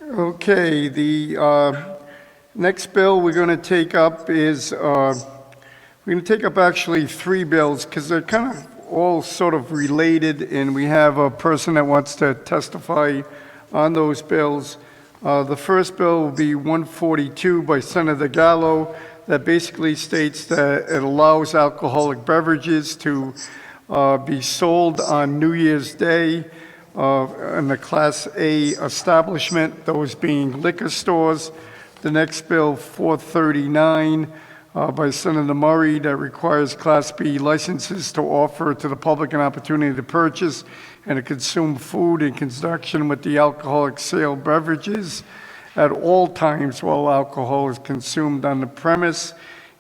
Okay, the next bill we're going to take up is, we're going to take up actually three bills because they're kind of all sort of related, and we have a person that wants to testify on those bills. The first bill will be 142 by Senator Gallo that basically states that it allows alcoholic beverages to be sold on New Year's Day in the Class A establishment, those being liquor stores. The next bill, 439 by Senator Murray, that requires Class B licenses to offer to the public an opportunity to purchase and to consume food in conjunction with the alcoholic sale beverages at all times while alcohol is consumed on the premise.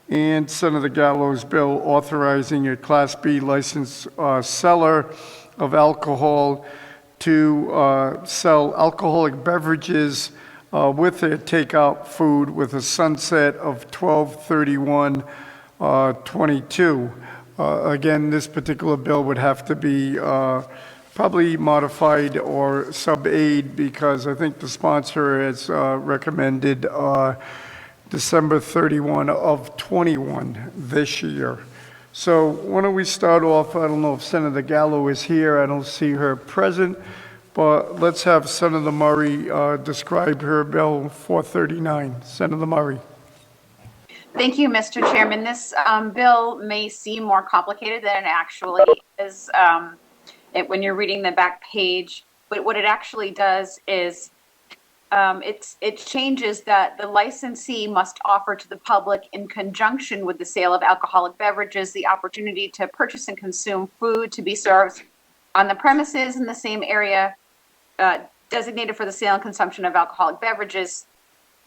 And Senator Gallo's bill authorizing a Class B licensed seller of alcohol to sell alcoholic beverages with their takeout food with a sunset of 12/31/22. Again, this particular bill would have to be probably modified or sub-aid because I think the sponsor has recommended December 31 of 21 this year. So why don't we start off, I don't know if Senator Gallo is here, I don't see her present, but let's have Senator Murray describe her bill 439. Senator Murray. Thank you, Mr. Chairman. This bill may seem more complicated than it actually is when you're reading the back page, but what it actually does is it changes that the licensee must offer to the public in conjunction with the sale of alcoholic beverages the opportunity to purchase and consume food to be served on the premises in the same area designated for the sale and consumption of alcoholic beverages.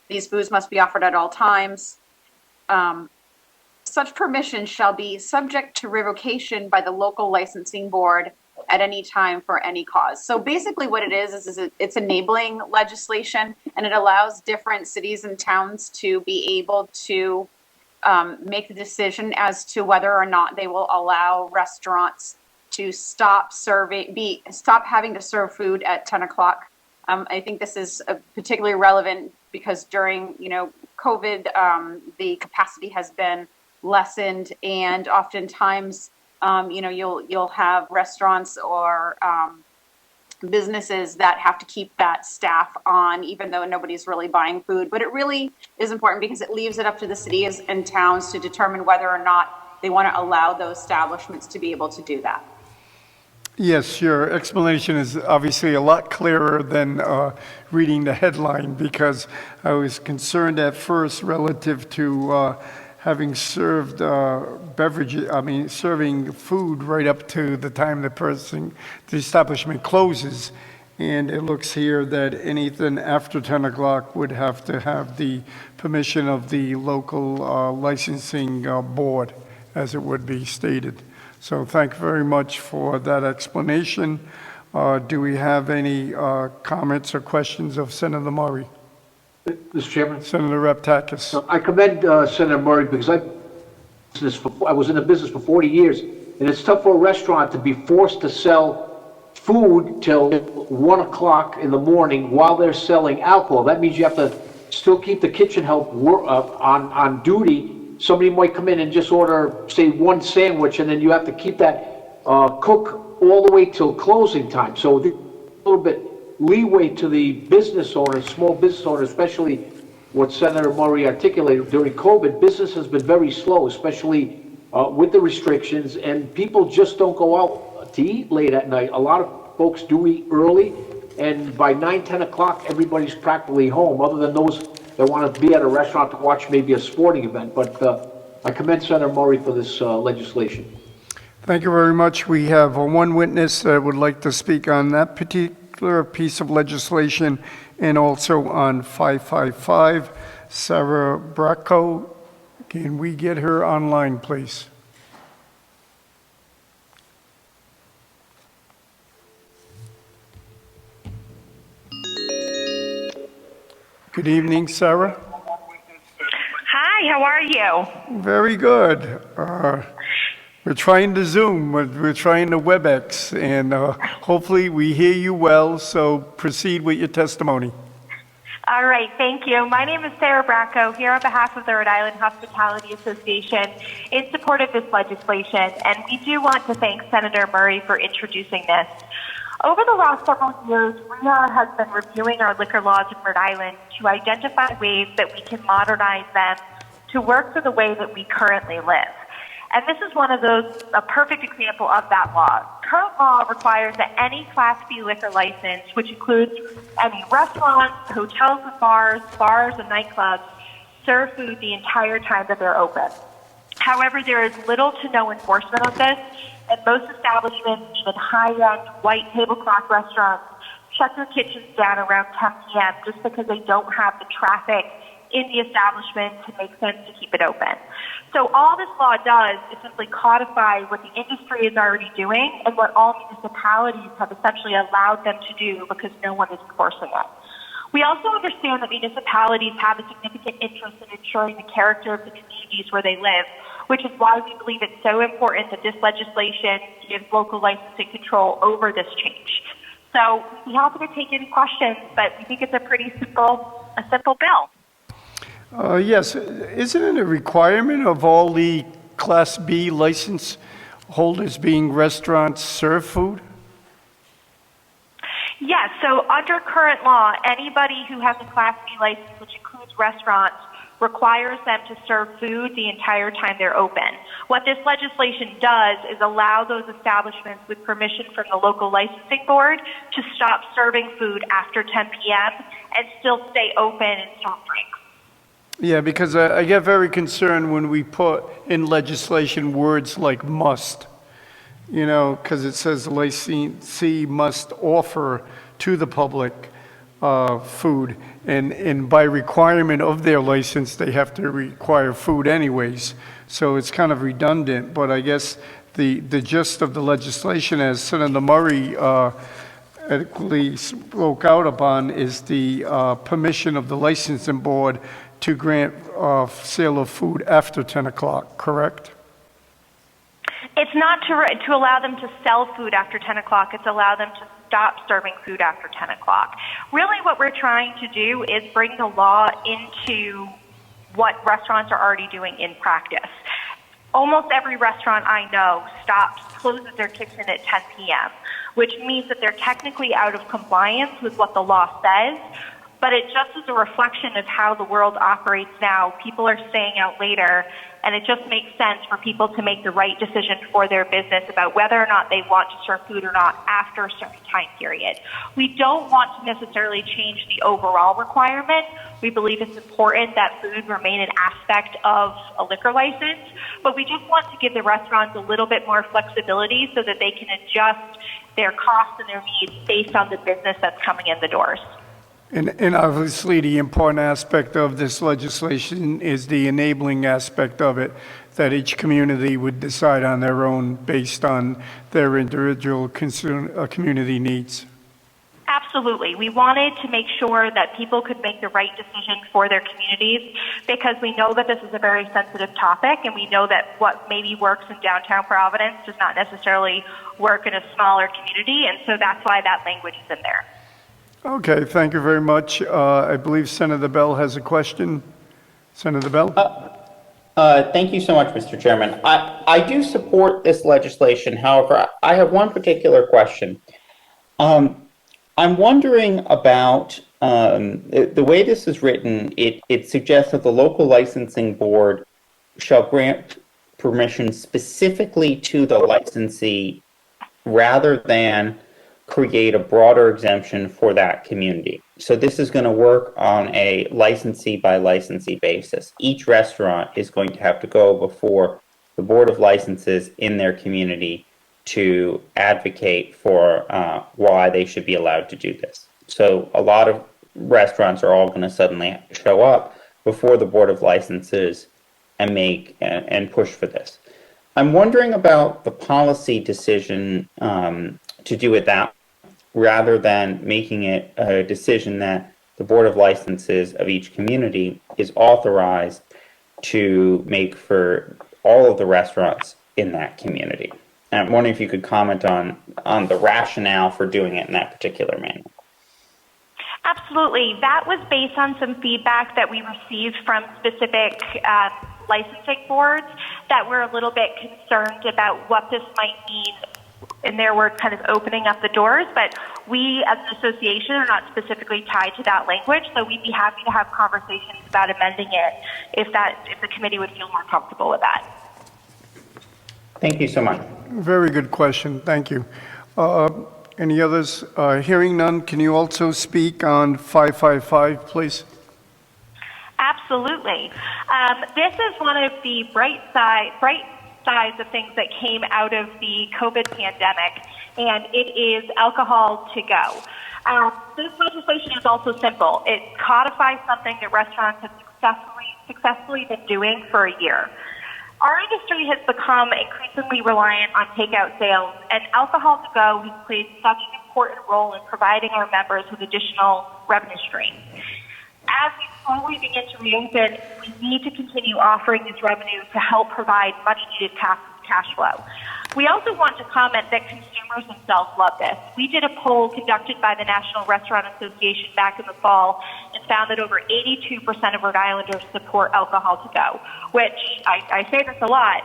These foods must be offered at all times. Such permission shall be subject to revocation by the local licensing board at any time for any cause. So basically what it is it's enabling legislation, and it allows different cities and towns to be able to make the decision as to whether or not they will allow restaurants to stop having to serve food at 10 o'clock. I think this is particularly relevant because during, COVID, the capacity has been lessened, and oftentimes, you'll have restaurants or businesses that have to keep that staff on, even though nobody's really buying food. But it really is important because it leaves it up to the cities and towns to determine whether or not they want to allow those establishments to be able to do that. Yes, your explanation is obviously a lot clearer than reading the headline, because I was concerned at first relative to having served beverages, serving food right up to the time the establishment closes. And it looks here that anything after 10 o'clock would have to have the permission of the local licensing board, as it would be stated. So thank you very much for that explanation. Do we have any comments or questions of Senator Murray? Mr. Chairman? Senator Raptakis. I commend Senator Murray because I was in the business for 40 years, and it's tough for a restaurant to be forced to sell food till 1 o'clock in the morning while they're selling alcohol. That means you have to still keep the kitchen help on duty. Somebody might come in and just order, say, one sandwich, and then you have to keep that cook all the way till closing time. So there's a little bit leeway to the business owner, small business owner, especially what Senator Murray articulated during COVID. Business has been very slow, especially with the restrictions, and people just don't go out to eat late at night. A lot of folks do eat early, and by 9, 10 o'clock, everybody's practically home, other than those that want to be at a restaurant to watch maybe a sporting event. But I commend Senator Murray for this legislation. Thank you very much. We have one witness that would like to speak on that particular piece of legislation and also on 555. Sarah Bracco, can we get her online, please? Good evening, Sarah. Hi, how are you? Very good. We're trying to Zoom, we're trying to WebEx, and hopefully we hear you well, so proceed with your testimony. All right, thank you. My name is Sarah Bracco, here on behalf of the Rhode Island Hospitality Association in support of this legislation, and we do want to thank Senator Murray for introducing this. Over the last several years, RIA has been reviewing our liquor laws in Rhode Island to identify ways that we can modernize them to work for the way that we currently live. And this is one of those, a perfect example of that law. Current law requires that any Class B liquor license, which includes any restaurants, hotels and bars and nightclubs, serve food the entire time that they're open. However, there is little to no enforcement of this, and most establishments, even high-end white tablecloth restaurants, shut their kitchens down around 10 p.m. just because they don't have the traffic in the establishment to make sense to keep it open. So all this law does is simply codify what the industry is already doing and what all municipalities have essentially allowed them to do because no one is enforcing it. We also understand that municipalities have a significant interest in ensuring the character of the communities where they live, which is why we believe it's so important that this legislation gives local licensing control over this change. So we'd be happy to take any questions, but we think it's a pretty simple bill. Yes, isn't it a requirement of all the Class B license holders being restaurants serve food? Yes, so under current law, anybody who has a Class B license, which includes restaurants, requires them to serve food the entire time they're open. What this legislation does is allow those establishments with permission from the local licensing board to stop serving food after 10 p.m. and still stay open and serve drinks. Yeah, because I get very concerned when we put in legislation words like must, you know, because it says the licensee must offer to the public food, and by requirement of their license, they have to require food anyways. So it's kind of redundant, but I guess the gist of the legislation, as Senator Murray adequately spoke out upon, is the permission of the licensing board to grant sale of food after 10 o'clock, correct? It's not to allow them to sell food after 10 o'clock. It's allow them to stop serving food after 10 o'clock. Really what we're trying to do is bring the law into what restaurants are already doing in practice. Almost every restaurant I know closes their kitchen at 10 p.m., which means that they're technically out of compliance with what the law says, but it just is a reflection of how the world operates now. People are staying out later, and it just makes sense for people to make the right decision for their business about whether or not they want to serve food or not after a certain time period. We don't want to necessarily change the overall requirement. We believe it's important that food remain an aspect of a liquor license, but we just want to give the restaurants a little bit more flexibility so that they can adjust their costs and their needs based on the business that's coming in the doors. And obviously, the important aspect of this legislation is the enabling aspect of it, that each community would decide on their own based on their individual community needs. Absolutely. We wanted to make sure that people could make the right decision for their communities because we know that this is a very sensitive topic, and we know that what maybe works in downtown Providence does not necessarily work in a smaller community, and so that's why that language is in there. Okay, thank you very much. I believe Senator Bell has a question. Senator Bell? Thank you so much, Mr. Chairman. I do support this legislation. However, I have one particular question. I'm wondering about the way this is written. It suggests that the local licensing board shall grant permission specifically to the licensee rather than create a broader exemption for that community. So this is going to work on a licensee by licensee basis. Each restaurant is going to have to go before the Board of Licenses in their community to advocate for why they should be allowed to do this. So a lot of restaurants are all going to suddenly show up before the Board of Licenses and make and push for this. I'm wondering about the policy decision to do it that rather than making it a decision that the Board of Licenses of each community is authorized to make for all of the restaurants in that community. And I'm wondering if you could comment on the rationale for doing it in that particular manner. Absolutely. That was based on some feedback that we received from specific licensing boards that were a little bit concerned about what this might mean. And there we're kind of opening up the doors, but we as an association are not specifically tied to that language, so we'd be happy to have conversations about amending it if the committee would feel more comfortable with that. Thank you so much. Very good question. Thank you. Any others? Hearing none, can you also speak on 555, please? Absolutely. This is one of the bright sides of things that came out of the COVID pandemic, and it is alcohol to go. This legislation is also simple. It codifies something that restaurants have successfully been doing for a year. Our industry has become increasingly reliant on takeout sales, and alcohol to go has played such an important role in providing our members with additional revenue streams. As we slowly begin to reopen, we need to continue offering this revenue to help provide much-needed cash flow. We also want to comment that consumers themselves love this. We did a poll conducted by the National Restaurant Association back in the fall and found that over 82% of Rhode Islanders support alcohol to go, which I say this a lot,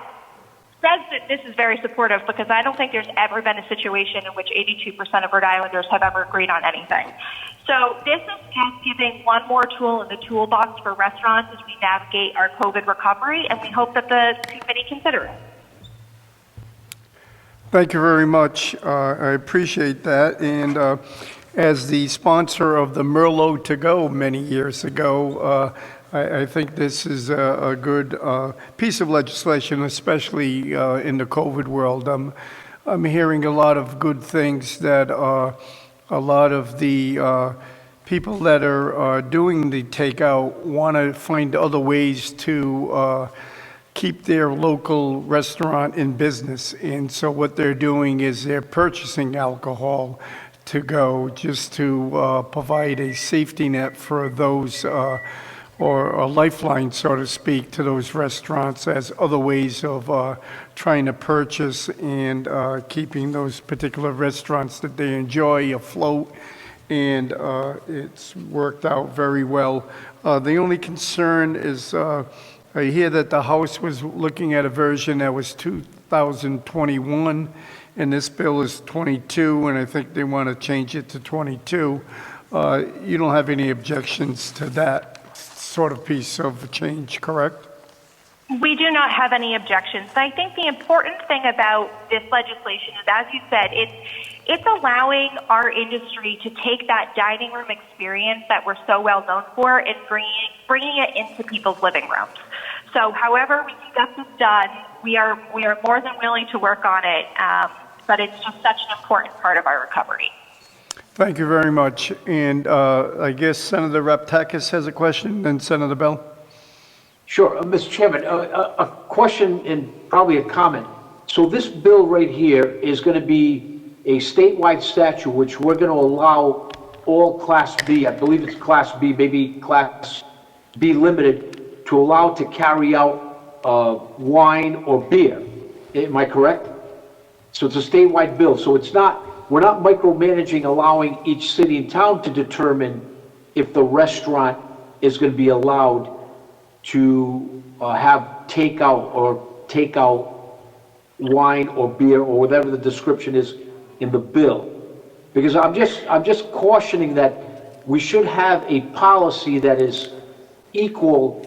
says that this is very supportive because I don't think there's ever been a situation in which 82% of Rhode Islanders have ever agreed on anything. So this is just giving one more tool in the toolbox for restaurants as we navigate our COVID recovery, and we hope that the committee consider it. Thank you very much. I appreciate that. And as the sponsor of the Merlot to Go many years ago, I think this is a good piece of legislation, especially in the COVID world. I'm hearing a lot of good things that a lot of the people that are doing the takeout want to find other ways to keep their local restaurant in business. And so what they're doing is they're purchasing alcohol to go just to provide a safety net for those, or a lifeline, so to speak, to those restaurants as other ways of trying to purchase and keeping those particular restaurants that they enjoy afloat. And it's worked out very well. The only concern is I hear that the House was looking at a version that was 2021, and this bill is 22, and I think they want to change it to 22. you don't have any objections to that sort of piece of change, correct? We do not have any objections. I think the important thing about this legislation is, as you said, it's allowing our industry to take that dining room experience that we're so well known for and bringing it into people's living rooms. So however we can get this done, we are more than willing to work on it, but it's just such an important part of our recovery. Thank you very much. And I guess Senator Raptakis has a question, then Senator Bell. Sure, Mr. Chairman, a question and probably a comment. So this bill right here is going to be a statewide statute which we're going to allow all Class B, I believe it's Class B, maybe Class B limited, to allow to carry out wine or beer. Am I correct? So it's a statewide bill. So it's not, we're not micromanaging, allowing each city and town to determine if the restaurant is going to be allowed to have takeout wine or beer or whatever the description is in the bill. Because I'm just cautioning that we should have a policy that is equal.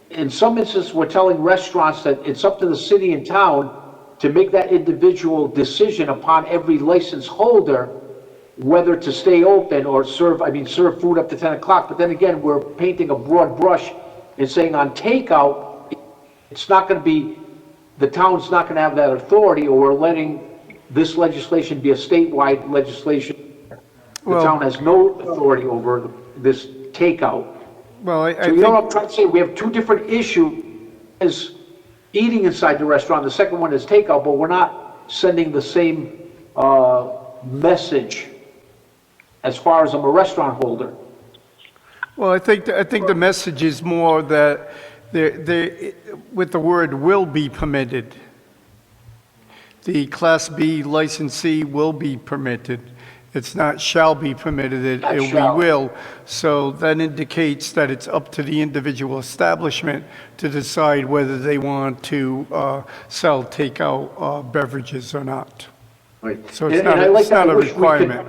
In some instances, we're telling restaurants that it's up to the city and town to make that individual decision upon every license holder whether to stay open or serve food up to 10 o'clock. But then again, we're painting a broad brush and saying on takeout, it's not going to be, the town's not going to have that authority, or we're letting this legislation be a statewide legislation. The town has no authority over this takeout. Well, So you know what I'm trying to say? We have two different issues, as eating inside the restaurant. The second one is takeout, but we're not sending the same message as far as I'm a restaurant holder. Well, I think the message is more that with the word "will be permitted," the Class B licensee will be permitted. It's not shall be permitted, we will. So that indicates that it's up to the individual establishment to decide whether they want to sell takeout beverages or not. Right. So it's not a requirement.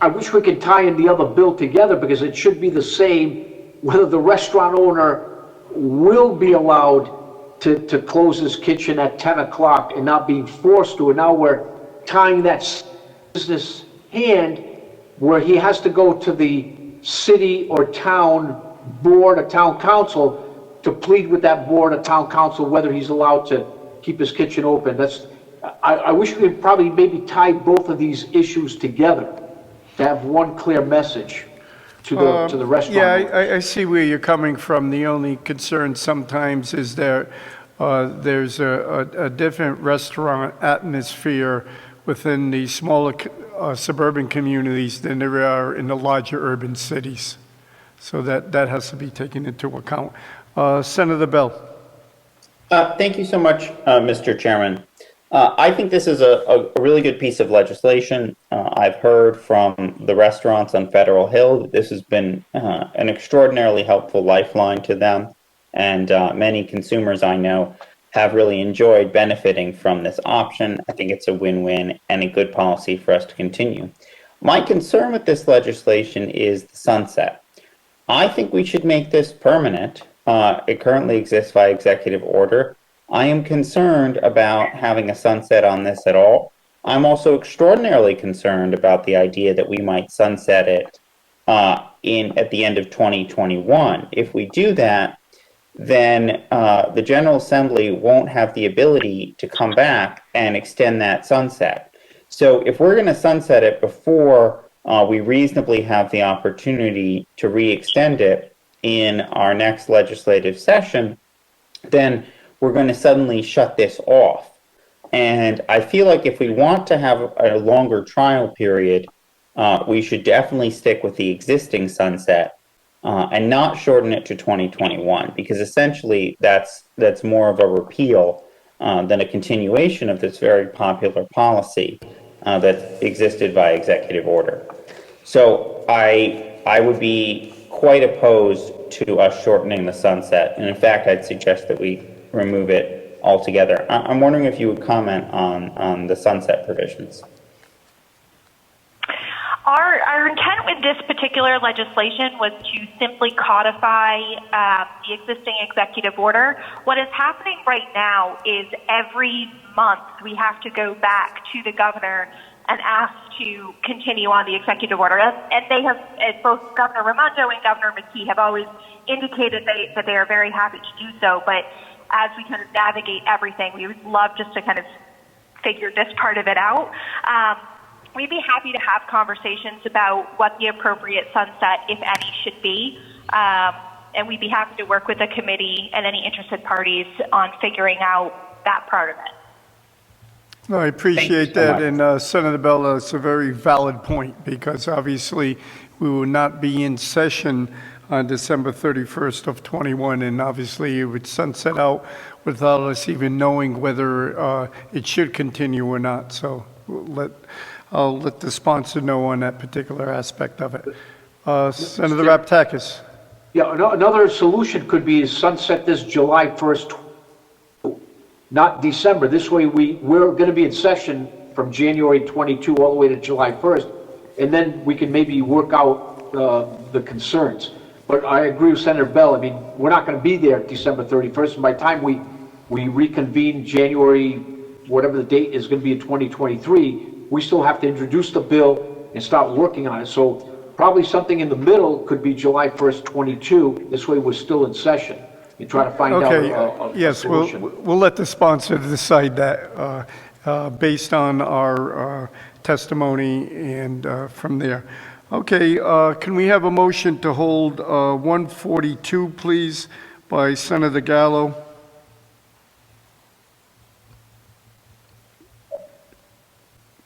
I wish we could tie in the other bill together, because it should be the same whether the restaurant owner will be allowed to close his kitchen at 10 o'clock and not being forced to. And now we're tying that business hand where he has to go to the city or town board or town council to plead with that board or town council whether he's allowed to keep his kitchen open. I wish we could probably maybe tie both of these issues together to have one clear message to the restaurant. Yeah, I see where you're coming from. The only concern sometimes is that there's a different restaurant atmosphere within the smaller suburban communities than there are in the larger urban cities. So that has to be taken into account. Senator Bell. Thank you so much, Mr. Chairman. I think this is a really good piece of legislation. I've heard from the restaurants on Federal Hill that this has been an extraordinarily helpful lifeline to them, and many consumers I know have really enjoyed benefiting from this option. I think it's a win-win and a good policy for us to continue. My concern with this legislation is the sunset. I think we should make this permanent. It currently exists by executive order. I am concerned about having a sunset on this at all. I'm also extraordinarily concerned about the idea that we might sunset it at the end of 2021. If we do that, then the General Assembly won't have the ability to come back and extend that sunset. So if we're going to sunset it before we reasonably have the opportunity to re-extend it in our next legislative session, then we're going to suddenly shut this off. And I feel like if we want to have a longer trial period, we should definitely stick with the existing sunset and not shorten it to 2021, because essentially that's more of a repeal than a continuation of this very popular policy that existed by executive order. So I would be quite opposed to us shortening the sunset. And in fact, I'd suggest that we remove it altogether. I'm wondering if you would comment on the sunset provisions. Our our intent with this particular legislation was to simply codify the existing executive order. What is happening right now is every month we have to go back to the governor and ask to continue on the executive order. And they have, both Governor Raimondo and Governor McKee have always indicated that they are very happy to do so. But as we kind of navigate everything, we would love just to kind of figure this part of it out. We'd be happy to have conversations about what the appropriate sunset, if any, should be. And we'd be happy to work with the committee and any interested parties on figuring out that part of it. No, I appreciate that, and Senator Bell, it's a very valid point, because obviously we will not be in session on December 31st of 21, and obviously it would sunset out without us even knowing whether it should continue or not. So I'll let the sponsor know on that particular aspect of it. Senator Raptakis. Yeah, another solution could be sunset this July 1st, not December. This way we're going to be in session from January 22 all the way to July 1st, and then we can maybe work out the concerns. But I agree with Senator Bell. I mean, we're not going to be there December 31st, and by the time we reconvene January, whatever the date is going to be in 2023, we still have to introduce the bill and start working on it. So probably something in the middle could be July 1st, 22. This way we're still in session. You try to find out a yes, solution. we'll let the sponsor decide that based on our testimony and from there. Okay, can we have a motion to hold 142, please, by Senator Gallo?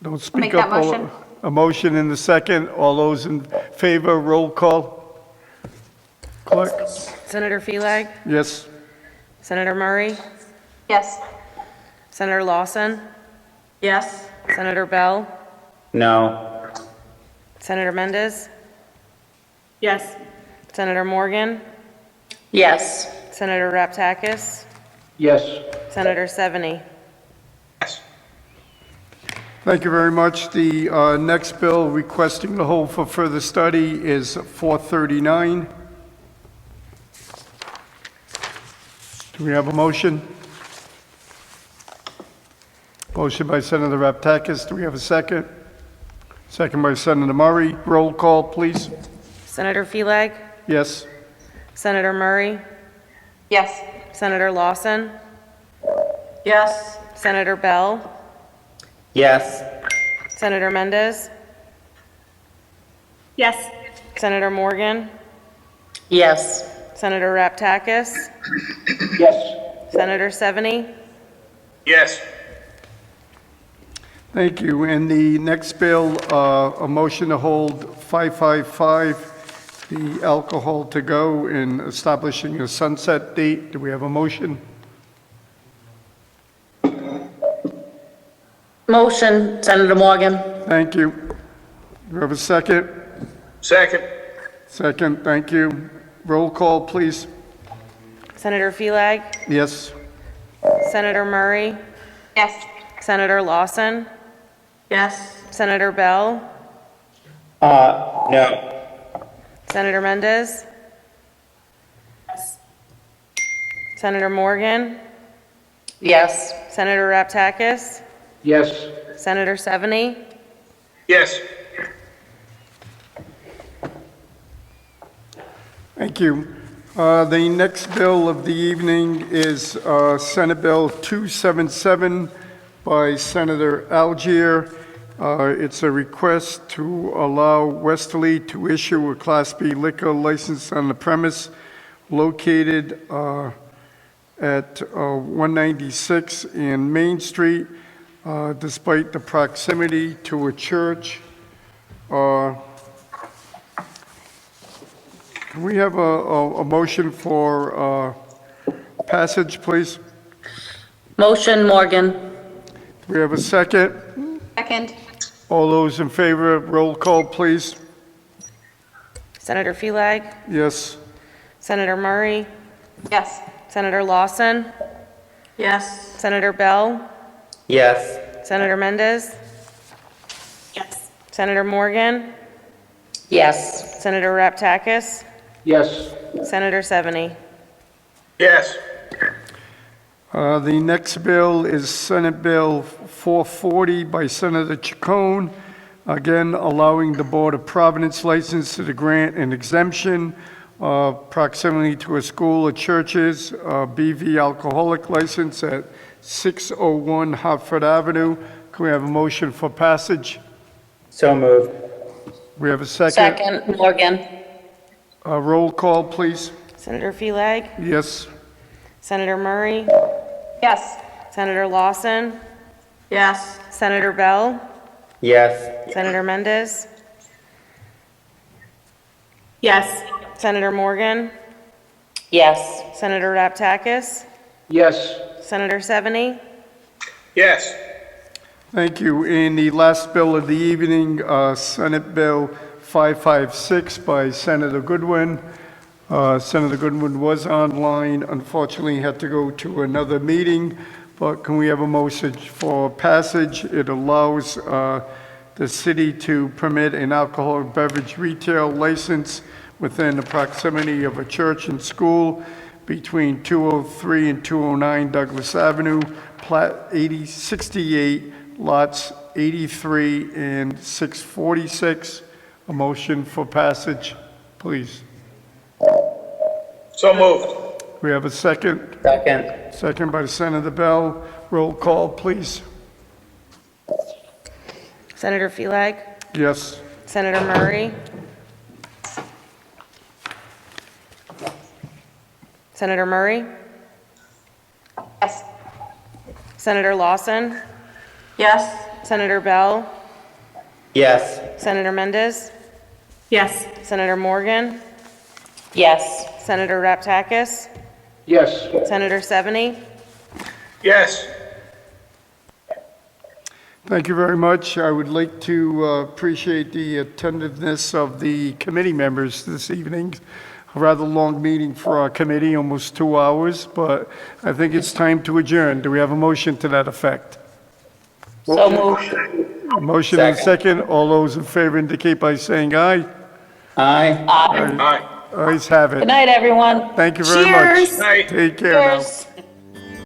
Don't speak Make up. that motion. A motion in the second. All those in favor, roll call. Clark? Senator Felag? Yes. Senator Murray? Yes. Senator Lawson? Yes. Senator Bell? No. Senator Mendez? Yes. Senator Morgan? Yes. Senator Raptakis? Yes. Senator Seveny? Thank you very much. The next bill requesting the hold for further study is 439. Do we have a motion? Motion by Senator Raptakis. Do we have a second? Second by Senator Murray. Roll call, please. Senator Felag? Yes. Senator Murray? Yes. Senator Lawson? Yes. Senator Bell? Yes. Senator Mendez? Yes. Senator Morgan? Yes. Senator Raptakis? Yes. Senator Seveny? Yes. Thank you. And the next bill, a motion to hold 555, the alcohol to go, and establishing a sunset date. Do we have a motion? Motion, Senator Morgan. Thank you. Do we have a second? Second. Second, thank you. Roll call, please. Senator Felag? Yes. Senator Murray? Yes. Senator Lawson? Yes. Senator Bell? No. Senator Mendez? Yes. Senator Morgan? Yes. Senator Raptakis? Yes. Senator Seveny? Yes. Thank you. The next bill of the evening is Senate Bill 277 by Senator Algiere. It's a request to allow Westerly to issue a Class B liquor license on the premise located at 196 in Main Street, despite the proximity to a church. Can we have a motion for passage, please? Motion, Morgan. Do we have a second? Second. All those in favor, roll call, please. Senator Felag? Yes. Senator Murray? Yes. Senator Lawson? Yes. Senator Bell? Yes. Senator Mendez? Yes. Senator Morgan? Yes. Senator Raptakis, Yes. Senator Seveny. Yes. The next bill is Senate Bill 440 by Senator Chacon, again allowing the Board of Providence license to grant an exemption proximity to a school or churches, BV alcoholic license at 601 Hartford Avenue. Can we have a motion for passage? So moved. We have a second. Second, Morgan. Roll call, please. Senator Felag, Yes. Senator Murray, Yes. Senator Lawson, Yes. Senator Bell, Yes. Senator Mendez, Yes. Senator Morgan, Yes. Senator Raptakis, Yes. Senator Seveny. Yes. Thank you. In the last bill of the evening, Senate Bill 556 by Senator Goodwin. Senator Goodwin was online, unfortunately had to go to another meeting, but can we have a motion for passage? It allows the city to permit an alcoholic beverage retail license within the proximity of a church and school between 203 and 209 Douglas Avenue, Plat 68, lots 83 and 646. A motion for passage, please. So moved. We have a second. Second. Second by Senator Bell. Roll call, please. Senator Felag, Yes. Senator Murray, Senator Murray, Yes. Senator Lawson, Yes. Senator Bell, Yes. Senator Mendez, Yes. Senator Morgan, Yes. Senator Raptakis, Yes. Senator Seveny. Yes. Thank you very much. I would like to appreciate the attentiveness of the committee members this evening. A rather long meeting for our committee, almost 2 hours, but I think it's time to adjourn. Do we have a motion to that effect? So moved. Motion and second. All those in favor indicate by saying aye. Aye. Aye. Aye. Ayes have it. Good night, everyone. Thank you very much. Cheers. Night. Take care now. Cheers.